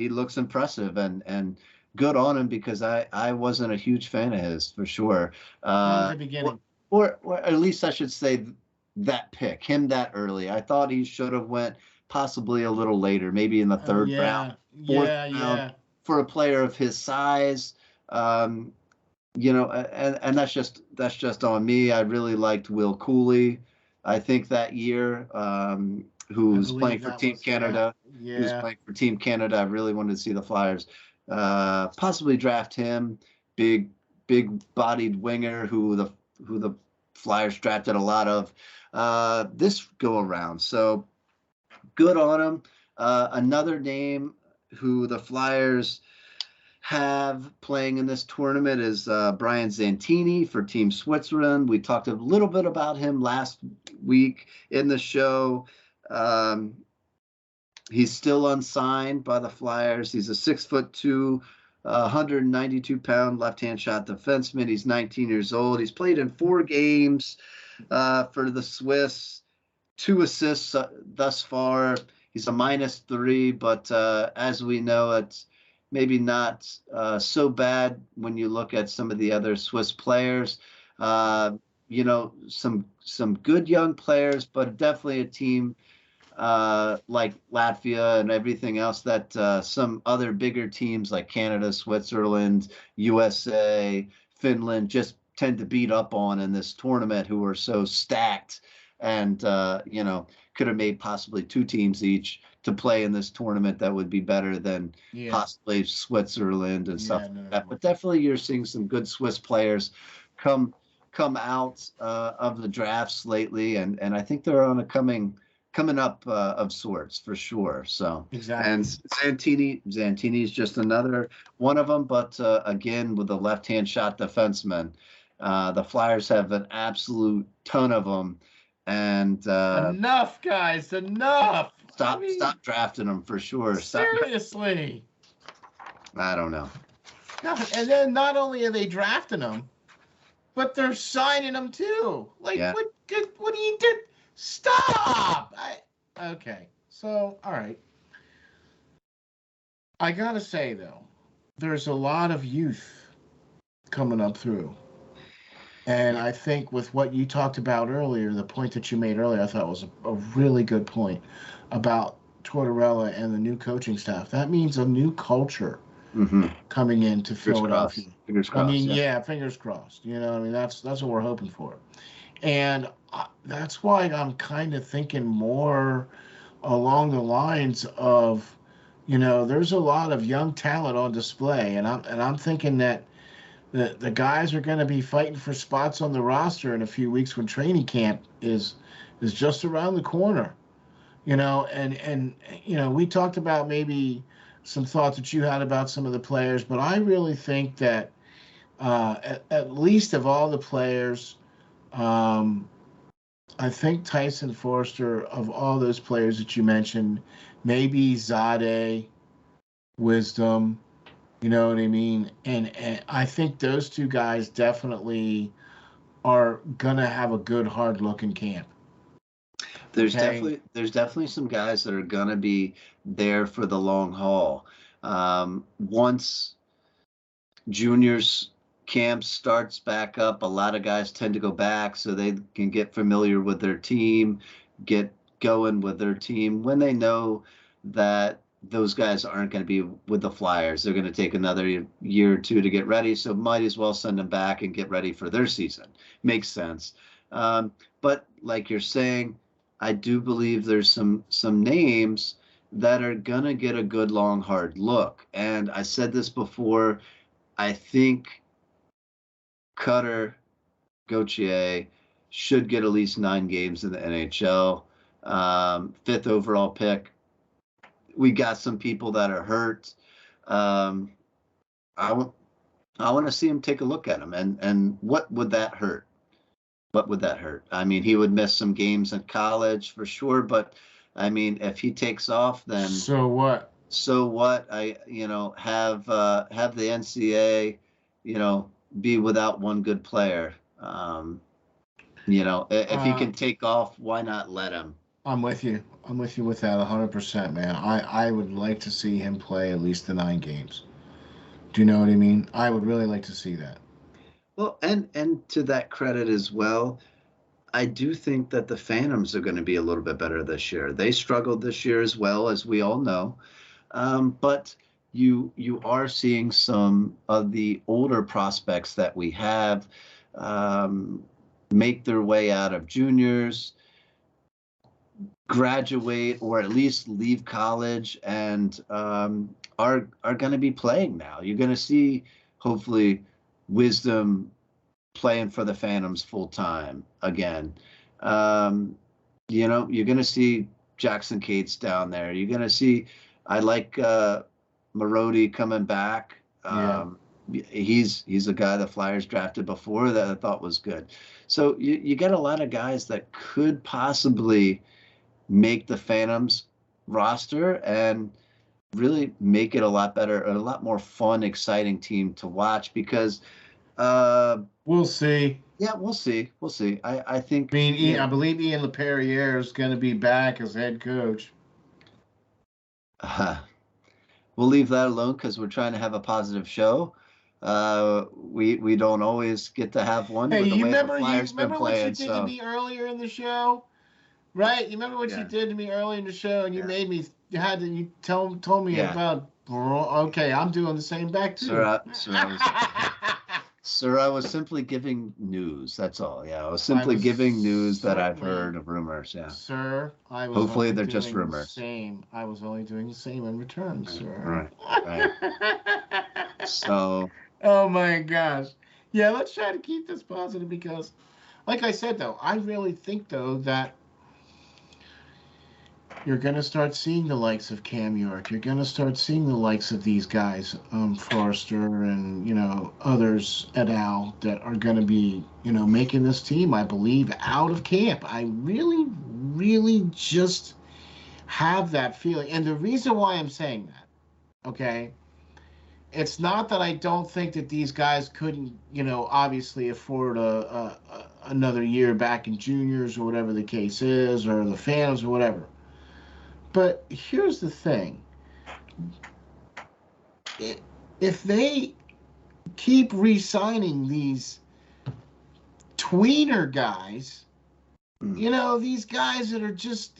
looks impressive and good on him, because I wasn't a huge fan of his, for sure. From the beginning. Or at least I should say that pick, him that early. I thought he should have went possibly a little later, maybe in the third round, fourth round, for a player of his size. And that's just on me. I really liked Will Cooley, I think, that year, who's playing for Team Canada. Who's playing for Team Canada. I really wanted to see the Flyers possibly draft him. Big bodied winger who the Flyers drafted a lot of this go around. So good on him. Another name who the Flyers have playing in this tournament is Brian Zantini for Team Switzerland. We talked a little bit about him last week in the show. He's still unsigned by the Flyers. He's a 6'2", 192-pound left-hand shot defenseman. He's 19 years old. He's played in 4 games for the Swiss, 2 assists thus far. He's a -3, but as we know, it's maybe not so bad when you look at some of the other Swiss players. Some good young players, but definitely a team like Latvia and everything else that some other bigger teams like Canada, Switzerland, USA, Finland just tend to beat up on in this tournament, who are so stacked and, could have made possibly 2 teams each to play in this tournament that would be better than possibly Switzerland and stuff like that. But definitely you're seeing some good Swiss players come out of the drafts lately, and I think they're on a coming up of sorts, for sure. So exactly. And Zantini is just another one of them, but again, with the left-hand shot defenseman, the Flyers have an absolute ton of them. And enough, guys, enough. Stop drafting them, for sure. Seriously. I don't know. No, and then not only are they drafting them, but they're signing them too. What do you do? Stop! Okay, so, all right. I gotta say, though, there's a lot of youth coming up through. And I think with what you talked about earlier, the point that you made earlier, I thought was a really good point about Tortorella and the new coaching staff. That means a new culture coming into Philadelphia. Fingers crossed. Fingers crossed. That's what we're hoping for. And that's why I'm kind of thinking more along the lines of, there's a lot of young talent on display, and I'm thinking that the guys are going to be fighting for spots on the roster in a few weeks when training camp is just around the corner. And we talked about maybe some thoughts that you had about some of the players, but I really think that at least of all the players, I think Tyson, Forrester, of all those players that you mentioned, maybe Zade, Wisdom, you know what I mean? And I think those 2 guys definitely are going to have a good hard look in camp. There's definitely some guys that are gonna be there for the long haul. Once juniors camp starts back up, a lot of guys tend to go back so they can get familiar with their team, get going with their team. When they know that those guys aren't going to be with the Flyers, they're going to take another year or two to get ready. So might as well send them back and get ready for their season. Makes sense. But like you're saying, I do believe there's some names that are going to get a good, long, hard look. And I said this before, I think Cutter, Gauthier should get at least 9 games in the NHL. 5th overall pick. We got some people that are hurt. I want to see him take a look at him. And what would that hurt? What would that hurt? I mean, he would miss some games in college for sure, but I mean, if he takes off, then so what? So what? Have the NCAA, be without one good player. If he can take off, why not let him? I'm with you. I'm with you with that 100%, man. I would like to see him play at least the 9 games. Do you know what I mean? I would really like to see that. Well, and to that credit as well, I do think that the Phantoms are going to be a little bit better this year. They struggled this year as well, as we all know. But you are seeing some of the older prospects that we have make their way out of juniors, graduate, or at least leave college, and are going to be playing now. You're going to see, hopefully, Wisdom playing for the Phantoms full time again. You're going to see Jackson Cates down there. You're going to see, I like Marody coming back. He's a guy the Flyers drafted before that I thought was good. So you get a lot of guys that could possibly make the Phantoms roster and really make it a lot better, a lot more fun, exciting team to watch, because we'll see. Yeah, we'll see. I think. I believe Ian LePerriere is going to be back as head coach. We'll leave that alone because we're trying to have a positive show. We don't always get to have one. Hey, with the you way remember, the Flyers been playing, what you did to me earlier in the show? Right? You remember what you did to me earlier in the show, and you made me. You told me about. Okay, I'm doing the same back too. Sir, I was simply giving news. That's all. Yeah, I was simply giving news that I've heard of rumors. Yeah, sir. Hopefully they're just rumors. I was only doing the same in return, sir. Right. So. Oh my gosh. Yeah, let's try to keep this positive because, like I said, though, I really think that you're going to start seeing the likes of Cam York. You're going to start seeing the likes of these guys, Forrester and, others et al. That are going to be, making this team, I believe, out of camp. I really, really just have that feeling. And the reason why I'm saying that, okay, it's not that I don't think that these guys couldn't, obviously afford another year back in juniors or whatever the case is, or the Phantoms or whatever. But here's the thing. If they keep re-signing these tweener guys, these guys that are just,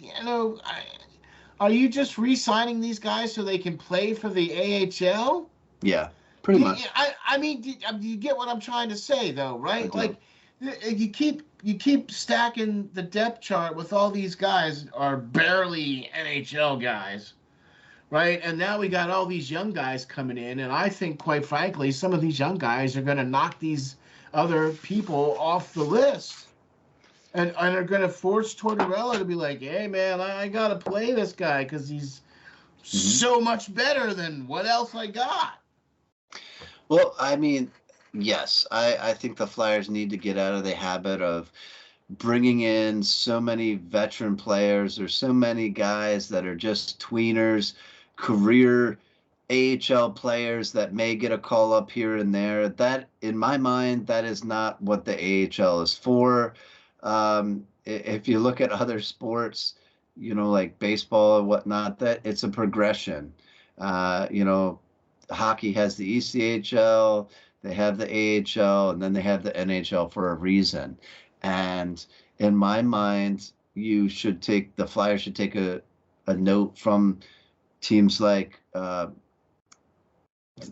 are you just re-signing these guys so they can play for the AHL? Yeah, pretty much. I mean, you get what I'm trying to say, though, right? Like, you keep stacking the depth chart with all these guys are barely NHL guys, right? And now we got all these young guys coming in, and I think, quite frankly, some of these young guys are going to knock these other people off the list, and are going to force Tortorella to be like, "Hey, man, I got to play this guy because he's so much better than what else I got." Well, I mean, yes, I think the Flyers need to get out of the habit of bringing in so many veteran players or so many guys that are just tweeners, career AHL players that may get a call up here and there. That, in my mind, that is not what the AHL is for. If you look at other sports, like baseball and whatnot, that it's a progression. Hockey has the ECHL, they have the AHL, and then they have the NHL for a reason. And in my mind, the Flyers should take a note from teams like the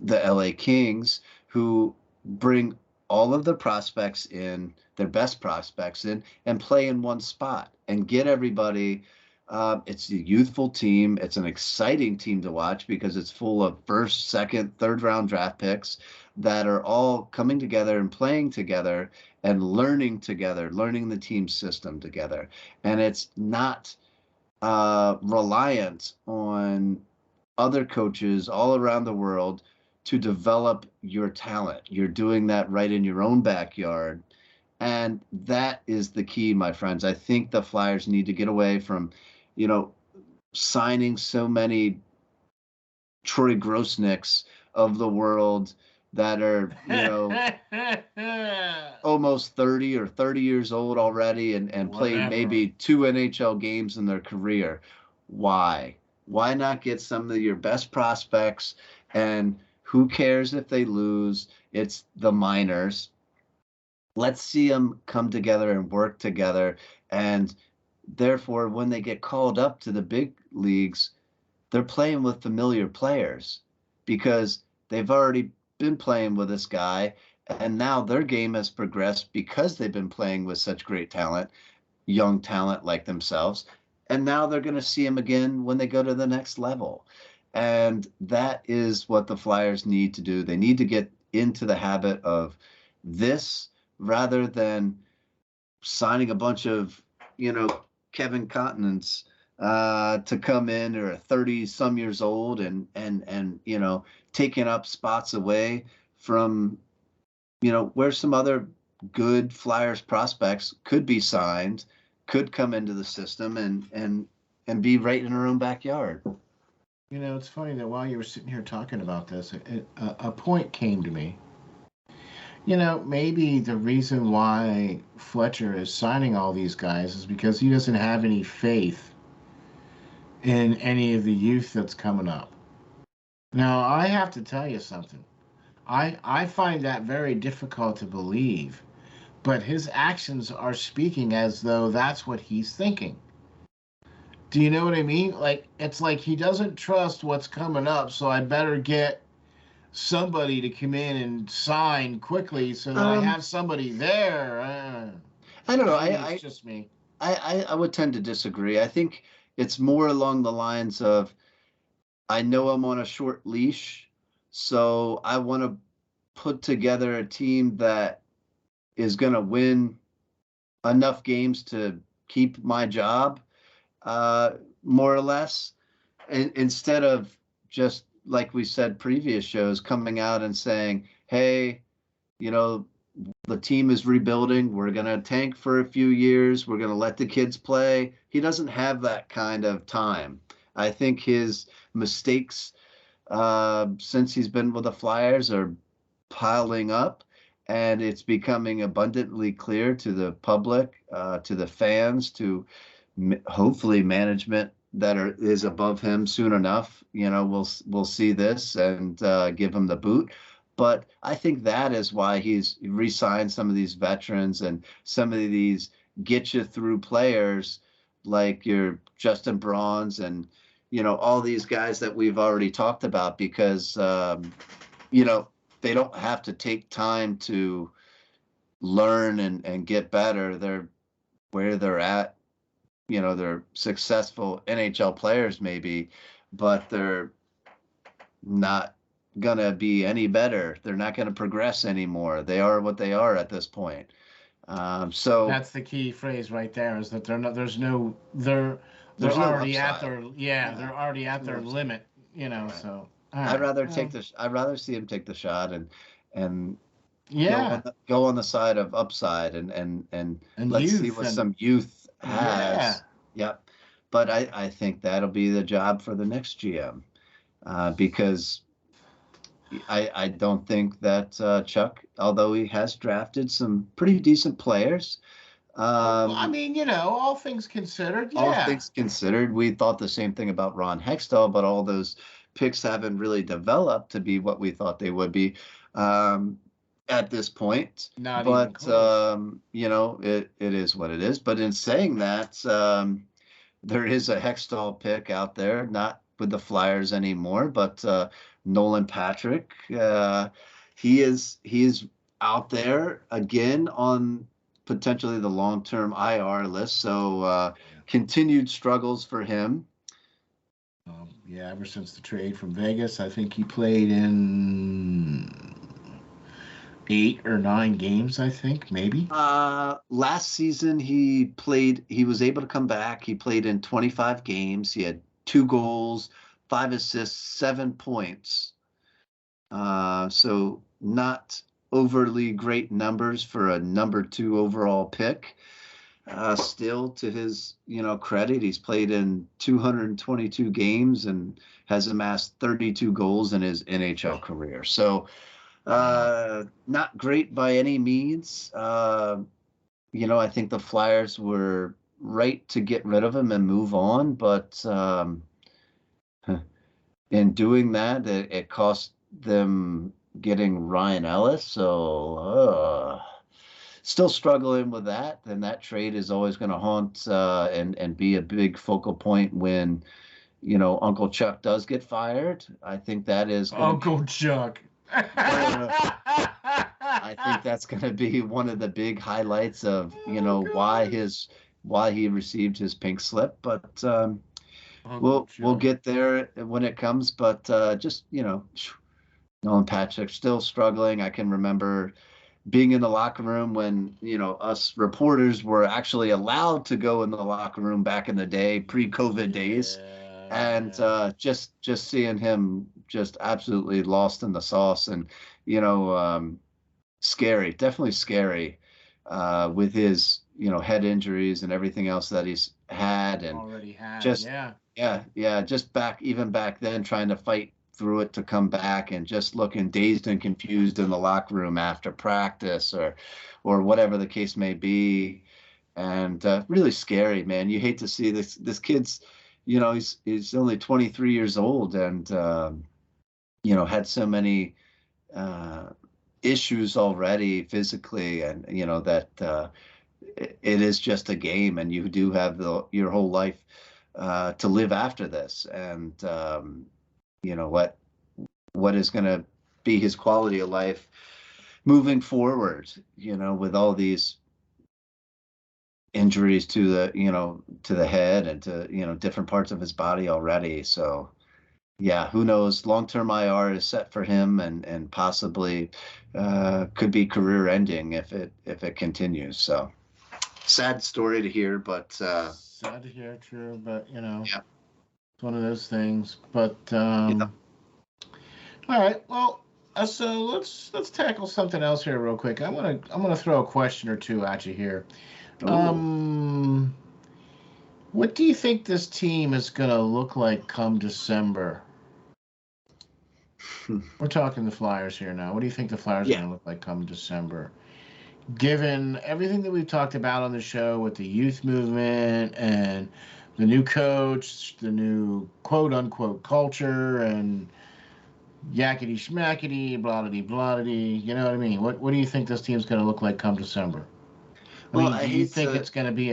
LA Kings, who bring all of their prospects in, their best prospects in, and play in one spot and get everybody. It's a youthful team. It's an exciting team to watch because it's full of first, second, third round draft picks that are all coming together and playing together and learning together, learning the team system together. And it's not reliant on other coaches all around the world to develop your talent. You're doing that right in your own backyard. And that is the key, my friends. I think the Flyers need to get away from, signing so many Troy Grosnicks of the world that are, almost 30 or 30 years old already and played maybe 2 NHL games in their career. Why? Why not get some of your best prospects? And who cares if they lose? It's the minors. Let's see them come together and work together. And therefore, when they get called up to the big leagues, they're playing with familiar players because they've already been playing with this guy. And now their game has progressed because they've been playing with such great talent, young talent like themselves. And now they're going to see him again when they go to the next level. And that is what the Flyers need to do. They need to get into the habit of this rather than signing a bunch of, Kevin Continents to come in who are 30 some years old and taking up spots away from, where some other good Flyers prospects could be signed, could come into the system and be right in our own backyard. It's funny that while you were sitting here talking about this, a point came to me. Maybe the reason why Fletcher is signing all these guys is because he doesn't have any faith in any of the youth that's coming up. Now, I have to tell you something. I find that very difficult to believe, but his actions are speaking as though that's what he's thinking. Do you know what I mean? It's like he doesn't trust what's coming up, so I better get somebody to come in and sign quickly so that I have somebody there. I don't know. It's just me. I would tend to disagree. I think it's more along the lines of, I know I'm on a short leash, so I want to put together a team that is going to win enough games to keep my job, more or less, instead of just, like we said previous shows, coming out and saying, hey, the team is rebuilding. We're going to tank for a few years. We're going to let the kids play. He doesn't have that kind of time. I think his mistakes since he's been with the Flyers are piling up, and it's becoming abundantly clear to the public, to the fans, to hopefully management that is above him soon enough. We'll see this and give him the boot. But I think that is why he's re-signed some of these veterans and some of these get you through players like your Justin Bronze and, all these guys that we've already talked about, because, they don't have to take time to learn and get better. They're where they're at. They're successful NHL players maybe, but they're not going to be any better. They're not going to progress anymore. They are what they are at this point. So that's the key phrase right there, is that they're already at their they're already at their limit, right. So I'd rather I'd rather see him take the shot and go on the side of upside and let's see what some youth has. Yep. But I think that'll be the job for the next GM, because I don't think that Chuck, although he has drafted some pretty decent players, Well, I mean, all things considered, All yeah. things considered, we thought the same thing about Ron Hextall, but all those picks haven't really developed to be what we thought they would be at this point. Not even But close. it is what it is. But in saying that, there is a Hextall pick out there, not with the Flyers anymore, but Nolan Patrick. He is out there again on potentially the long-term IR list. So continued struggles for him. Yeah, ever since the trade from Vegas, I think he played in 8 or 9 games, I think, maybe. Last season he was able to come back. He played in 25 games. He had 2 goals, 5 assists, 7 points. So not overly great numbers for a number 2 overall pick. Still, to his credit, he's played in 222 games and has amassed 32 goals in his NHL career. So not great by any means. I think the Flyers were right to get rid of him and move on, but in doing that, it cost them getting Ryan Ellis. So still struggling with that. And that trade is always going to haunt and be a big focal point when Uncle Chuck does get fired. I think that is Uncle Chuck. I think that's going to be one of the big highlights of why he received his pink slip. But we'll get there when it comes. But just Nolan Patrick still struggling. I can remember being in the locker room when us reporters were actually allowed to go in the locker room back in the day, pre-COVID days, and just seeing him just absolutely lost in the sauce, and scary, definitely scary, with his head injuries and everything else that he's had, and already had, just just back then trying to fight through it to come back and just looking dazed and confused in the locker room after practice or whatever the case may be, and really scary, man. You hate to see this kid's he's only 23 years old and had so many issues already physically, and that it is just a game, and you do have your whole life to live after this, and what is going to be his quality of life moving forward, with all these injuries to the head and to different parts of his body already. So yeah, who knows? Long-term IR is set for him, and possibly could be career ending if it continues. So sad story to hear, but sad to hear, true, but yeah. It's one of those things. But all right, well, so let's tackle something else here real quick. I'm gonna throw a question or two at you here. Ooh. What do you think this team is gonna look like come December? We're talking the Flyers here now. What do you think the Flyers are gonna look like come December? Given everything that we've talked about on the show with the youth movement and the new coach, the new quote unquote culture, and yakety schmackety, blottity blottity, you know what I mean? What do you think this team's going to look like come December? Do you think it's going to be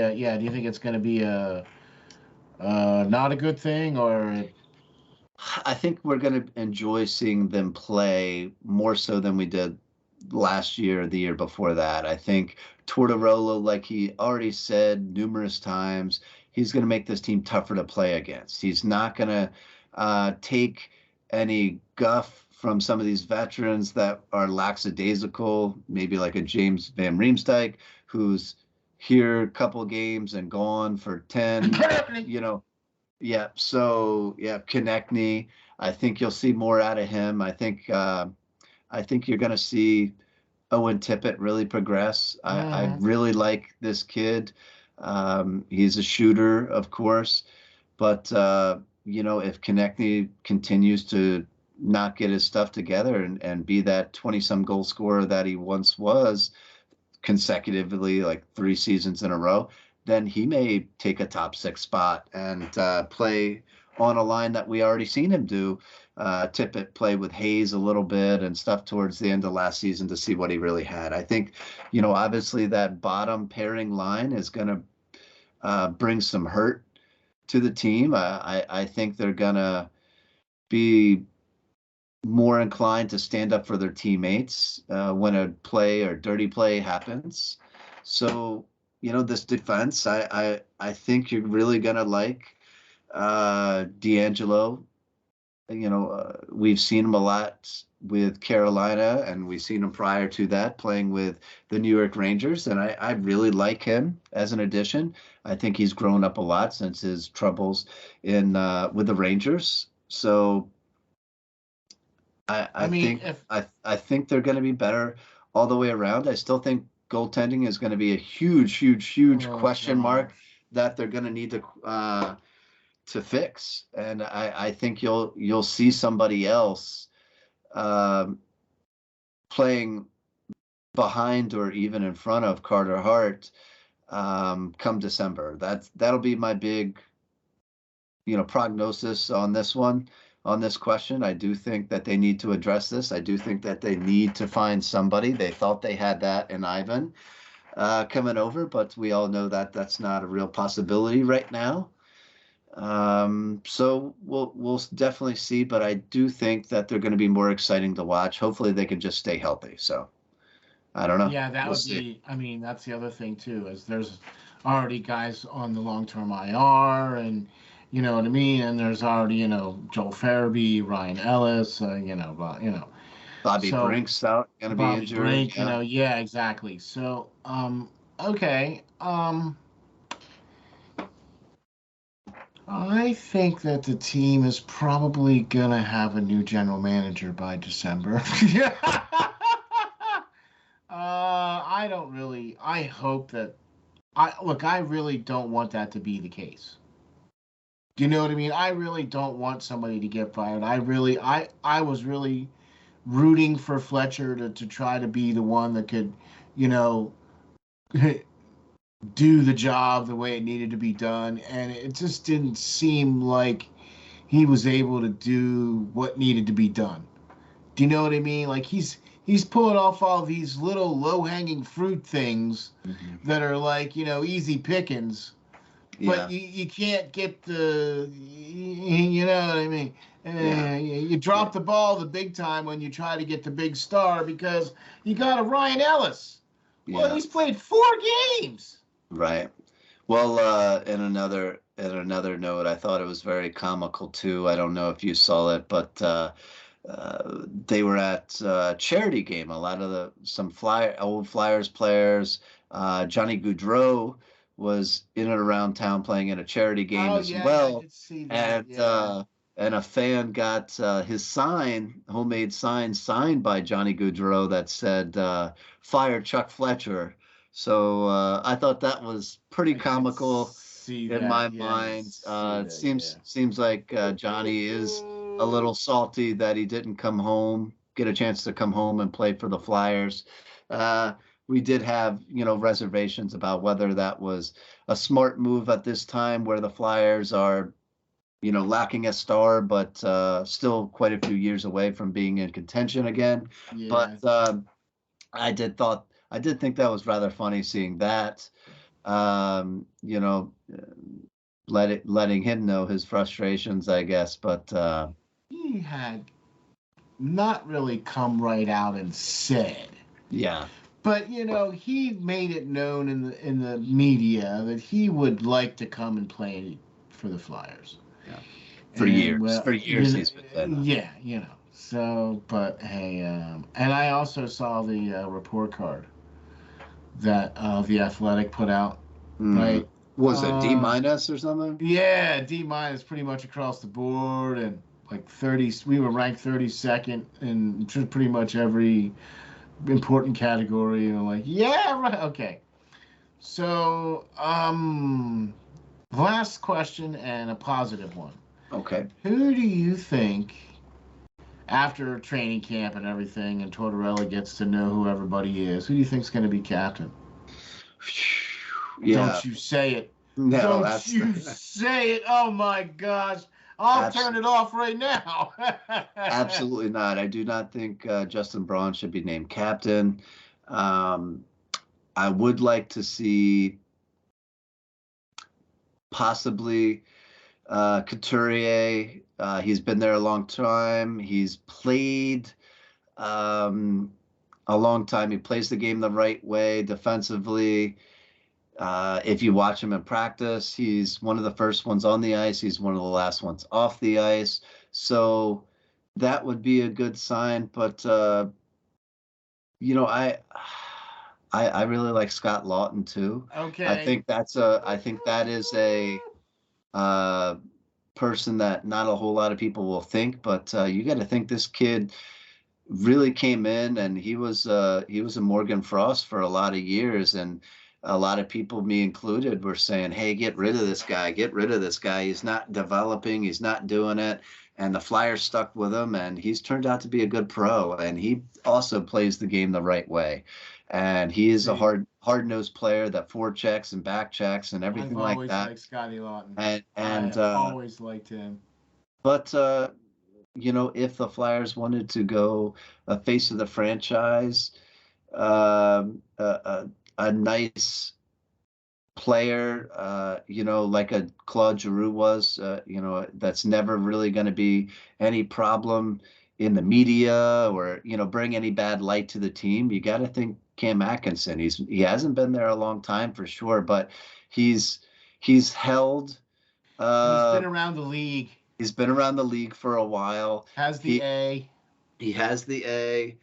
not a good thing, or? I think we're going to enjoy seeing them play more so than we did last year or the year before that. I think Tortorella, like he already said numerous times, he's going to make this team tougher to play against. He's not going to take any guff from some of these veterans that are lackadaisical, maybe like a James Van Riemsdyk, who's here a couple of games and gone for 10, Yeah. So yeah, Konechny, I think you'll see more out of him. I think you're going to see Owen Tippett really progress. I really like this kid. He's a shooter, of course, but if Konechny continues to not get his stuff together and be that 20-some goal scorer that he once was, consecutively, like 3 seasons in a row, then he may take a top 6 spot and play on a line that we already seen him do. Tippett play with Hayes a little bit and stuff towards the end of last season to see what he really had. I think, obviously that bottom pairing line is going to bring some hurt to the team. I think they're going to be more inclined to stand up for their teammates when a play or dirty play happens. So, this defense, I think you're really going to like D'Angelo. We've seen him a lot with Carolina, and we've seen him prior to that playing with the New York Rangers, and I really like him as an addition. I think he's grown up a lot since his troubles in with the Rangers. So I think they're going to be better all the way around. I still think goaltending is going to be a huge question mark that they're going to need to fix, and I think you'll see somebody else playing behind or even in front of Carter Hart come December. That'll be my big prognosis on this one. On this question, I do think that they need to address this. I do think that they need to find somebody. They thought they had that in Ivan coming over, but we all know that that's not a real possibility right now. So we'll definitely see, but I do think that they're going to be more exciting to watch. Hopefully they can just stay healthy. So I don't know. Yeah, that would be, I mean, that's the other thing too, is there's already guys on the long-term IR, and you know what I mean? And there's already, Joel Farabee, Ryan Ellis, Bobby Brink's out, going to be injured. Brink, yeah, exactly. So, okay. I think that the team is probably going to have a new general manager by December. I hope that, I really don't want that to be the case. Do you know what I mean? I really don't want somebody to get fired. I was really rooting for Fletcher to try to be the one that could, do the job the way it needed to be done, and it just didn't seem like he was able to do what needed to be done. Do you know what I mean? Like he's pulling off all these little low-hanging fruit things that are like, easy pickings. But you can't get you know what I mean? You drop the ball the big time when you try to get the big star because you got a Ryan Ellis. Well, he's played 4 games. Right. Well, in another note, I thought it was very comical too. I don't know if you saw it, but they were at a charity game. A lot of some old Flyers players. Johnny Gaudreau was in and around town playing in a charity game as well. I did see that, and a fan got his homemade sign signed by Johnny Gaudreau that said "Fire Chuck Fletcher." So I thought that was pretty comical in my mind. It seems like Johnny is a little salty that he didn't get a chance to come home and play for the Flyers. We did have, reservations about whether that was a smart move at this time where the Flyers are, lacking a star, but still quite a few years away from being in contention again. Yeah. But I did think that was rather funny seeing that, letting him know his frustrations, I guess. But he had not really come right out and said. Yeah. But he made it known in the media that he would like to come and play for the Flyers. Yeah. For years he's been saying that. Yeah, So, but hey, and I also saw the report card that The Athletic put out. Right? Was it D- or something? Yeah, D- pretty much across the board, and like 30. We were ranked 32nd in pretty much every important category, right, okay. So last question and a positive one. Okay. Who do you think after training camp and everything, and Tortorella gets to know who everybody is, who do you think's going to be captain? Yeah. Don't you say it. No, Don't you say it. Oh, my gosh. I'll turn it off right now. Absolutely not. I do not think Justin Braun should be named captain. I would like to see possibly Couturier. He's been there a long time. He's played a long time. He plays the game the right way defensively. If you watch him in practice, he's one of the first ones on the ice. He's one of the last ones off the ice. So that would be a good sign. But, I really like Scott Lawton too. Okay. I think that is a person that not a whole lot of people will think, but you got to think this kid really came in, and he was a Morgan Frost for a lot of years, and a lot of people, me included, were saying, "Hey, get rid of this guy. Get rid of this guy. He's not developing. He's not doing it." And the Flyers stuck with him, and he's turned out to be a good pro. And he also plays the game the right way. And he is a hard-nosed player that forechecks and backchecks and everything like that. I've always liked Scotty Lawton. And I always liked him. But if the Flyers wanted to go a face of the franchise, a nice player, like a Claude Giroux was, that's never really going to be any problem in the media or, bring any bad light to the team. You got to think Cam Atkinson. He hasn't been there a long time for sure, but he's held. He's been around the league. He's been around the league for a while. Has the A. He has the A.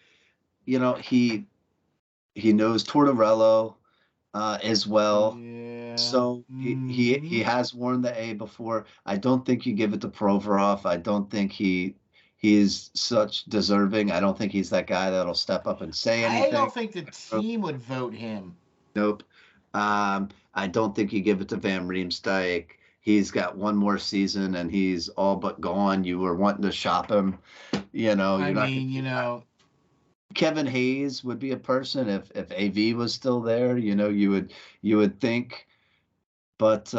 He knows Tortorella as well. Yeah. So he has worn the A before. I don't think you give it to Provorov. I don't think he is such deserving. I don't think he's that guy that'll step up and say anything. I don't think the team would vote him. Nope. I don't think you give it to Van Riemsdyk. He's got one more season and he's all but gone. You were wanting to shop him, Kevin Hayes would be a person if AV was still there, you would think, but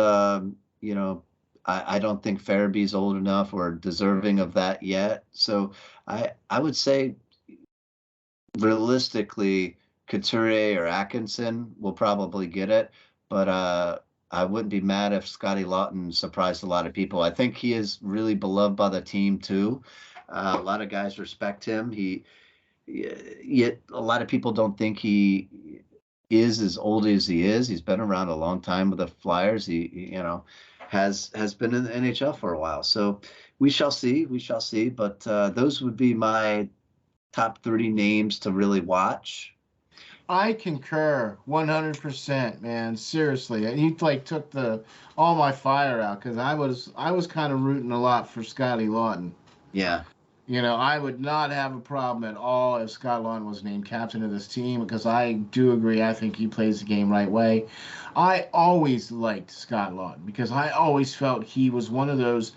I don't think Farabee's old enough or deserving of that yet. So I would say realistically Couturier or Atkinson will probably get it, but I wouldn't be mad if Scotty Lawton surprised a lot of people. I think he is really beloved by the team too. A lot of guys respect him. Yet a lot of people don't think he is as old as he is. He's been around a long time with the Flyers. He has been in the NHL for a while. So we shall see. But those would be my top 30 names to really watch. I concur 100%, man. Seriously, he took all my fire out because I was kind of rooting a lot for Scotty Lawton. Yeah. I would not have a problem at all if Scott Lawton was named captain of this team because I do agree. I think he plays the game right way. I always liked Scott Lawton because I always felt he was one of those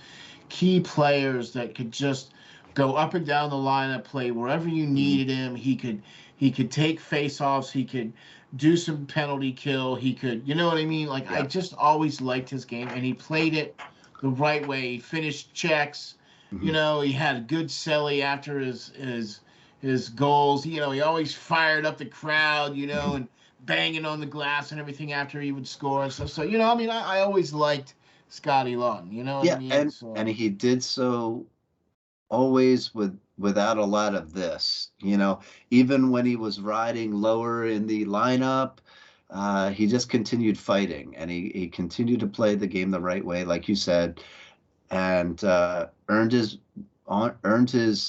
key players that could just go up and down the lineup, play wherever you needed him. He could take faceoffs. He could do some penalty kill. He could, you know what I mean? Yeah. I just always liked his game, and he played it the right way. He finished checks. Mm-hmm. He had a good celly after his goals. He always fired up the crowd, and banging on the glass and everything after he would score and stuff. So, I always liked Scotty Lawton, what I mean? And he did so always without a lot of this, even when he was riding lower in the lineup, he just continued fighting and he continued to play the game the right way, like you said, and earned his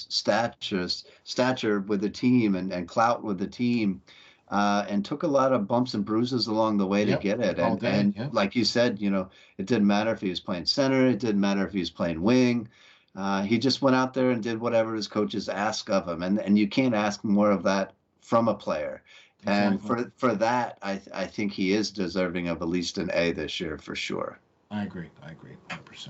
stature with the team and clout with the team, and took a lot of bumps and bruises along the way to get it. And like you said, it didn't matter if he was playing center, it didn't matter if he was playing wing. He just went out there and did whatever his coaches asked of him, and you can't ask more of that from a player. Exactly. And for that, I think he is deserving of at least an A this year for sure. I agree 100%.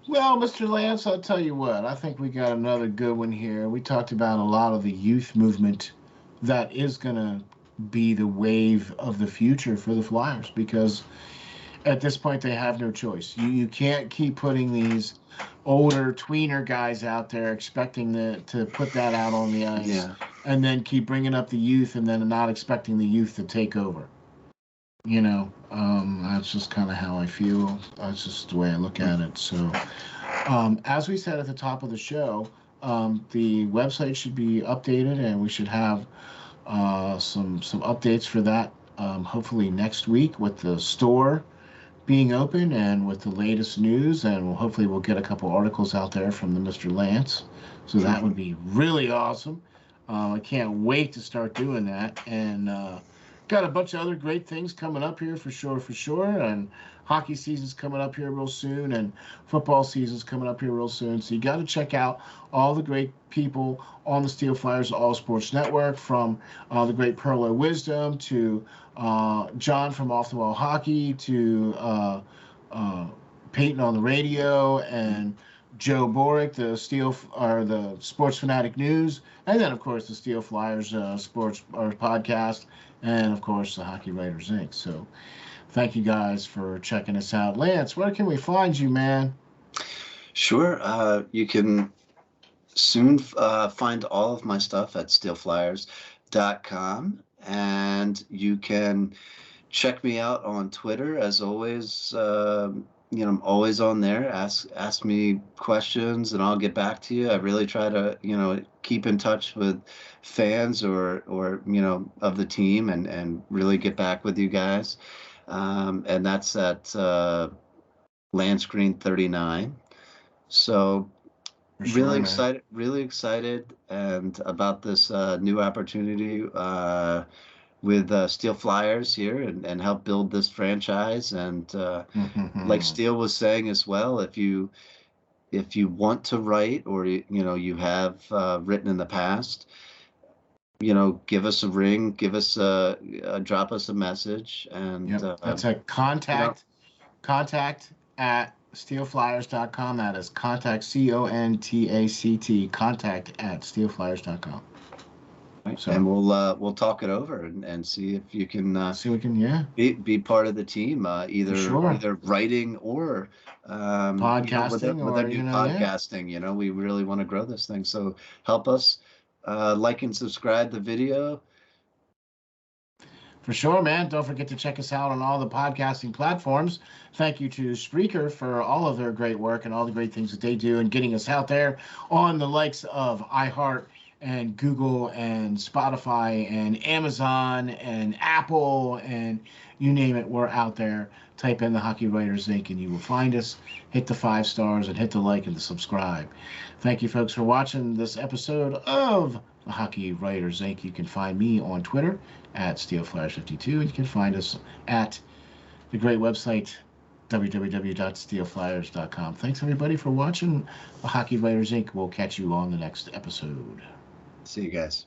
Well, Mr. Lance, I'll tell you what, I think we got another good one here. We talked about a lot of the youth movement that is going to be the wave of the future for the Flyers, because at this point they have no choice. You can't keep putting these older tweener guys out there expecting to put that out on the ice, Yeah. and then keep bringing up the youth and then not expecting the youth to take over. That's just kind of how I feel. That's just the way I look at it. So, as we said at the top of the show, the website should be updated, and we should have some updates for that. Hopefully next week, with the store being open and with the latest news, and hopefully we'll get a couple articles out there from the Mr. Lance. So that would be really awesome. I can't wait to start doing that, and got a bunch of other great things coming up here for sure. And hockey season's coming up here real soon, and football season's coming up here real soon. So you got to check out all the great people on the SteelFlyers All Sports Network, from the great Pearl of Wisdom to John from Off the Wall Hockey to Peyton on the radio, and Joe Boric, the Sports Fanatic News, and then of course the SteelFlyers Sports podcast, and of course the Hockey Writers Inc. So thank you guys for checking us out. Lance, where can we find you, man? Sure. You can soon find all of my stuff at SteelFlyers.com, and you can check me out on Twitter. As always, I'm always on there. Ask me questions, and I'll get back to you. I really try to, keep in touch with fans or of the team, and really get back with you guys. And that's at Landscreen39. So really excited, and about this new opportunity with SteelFlyers here, and help build this franchise. And like Steel was saying as well, if you want to write, or you have written in the past, give us a ring, drop us a message, and that's a contact at SteelFlyers.com. That is contact, CONTACT, contact at SteelFlyers.com. Right. So, and we'll talk it over, and see if you can be part of the team, either writing or podcasting, with a new podcasting. We really want to grow this thing, so help us like and subscribe the video. For sure, man. Don't forget to check us out on all the podcasting platforms. Thank you to Spreaker for all of their great work and all the great things that they do, and getting us out there on the likes of iHeart and Google and Spotify and Amazon and Apple, and you name it, we're out there. Type in the Hockey Writers Inc. and you will find us. Hit the 5 stars and hit the like and the subscribe. Thank you, folks, for watching this episode of the Hockey Writers Inc. You can find me on Twitter at SteelFlyers52, and you can find us at the great website www.steelflyers.com. Thanks, everybody, for watching the Hockey Writers Inc. We'll catch you on the next episode. See you guys.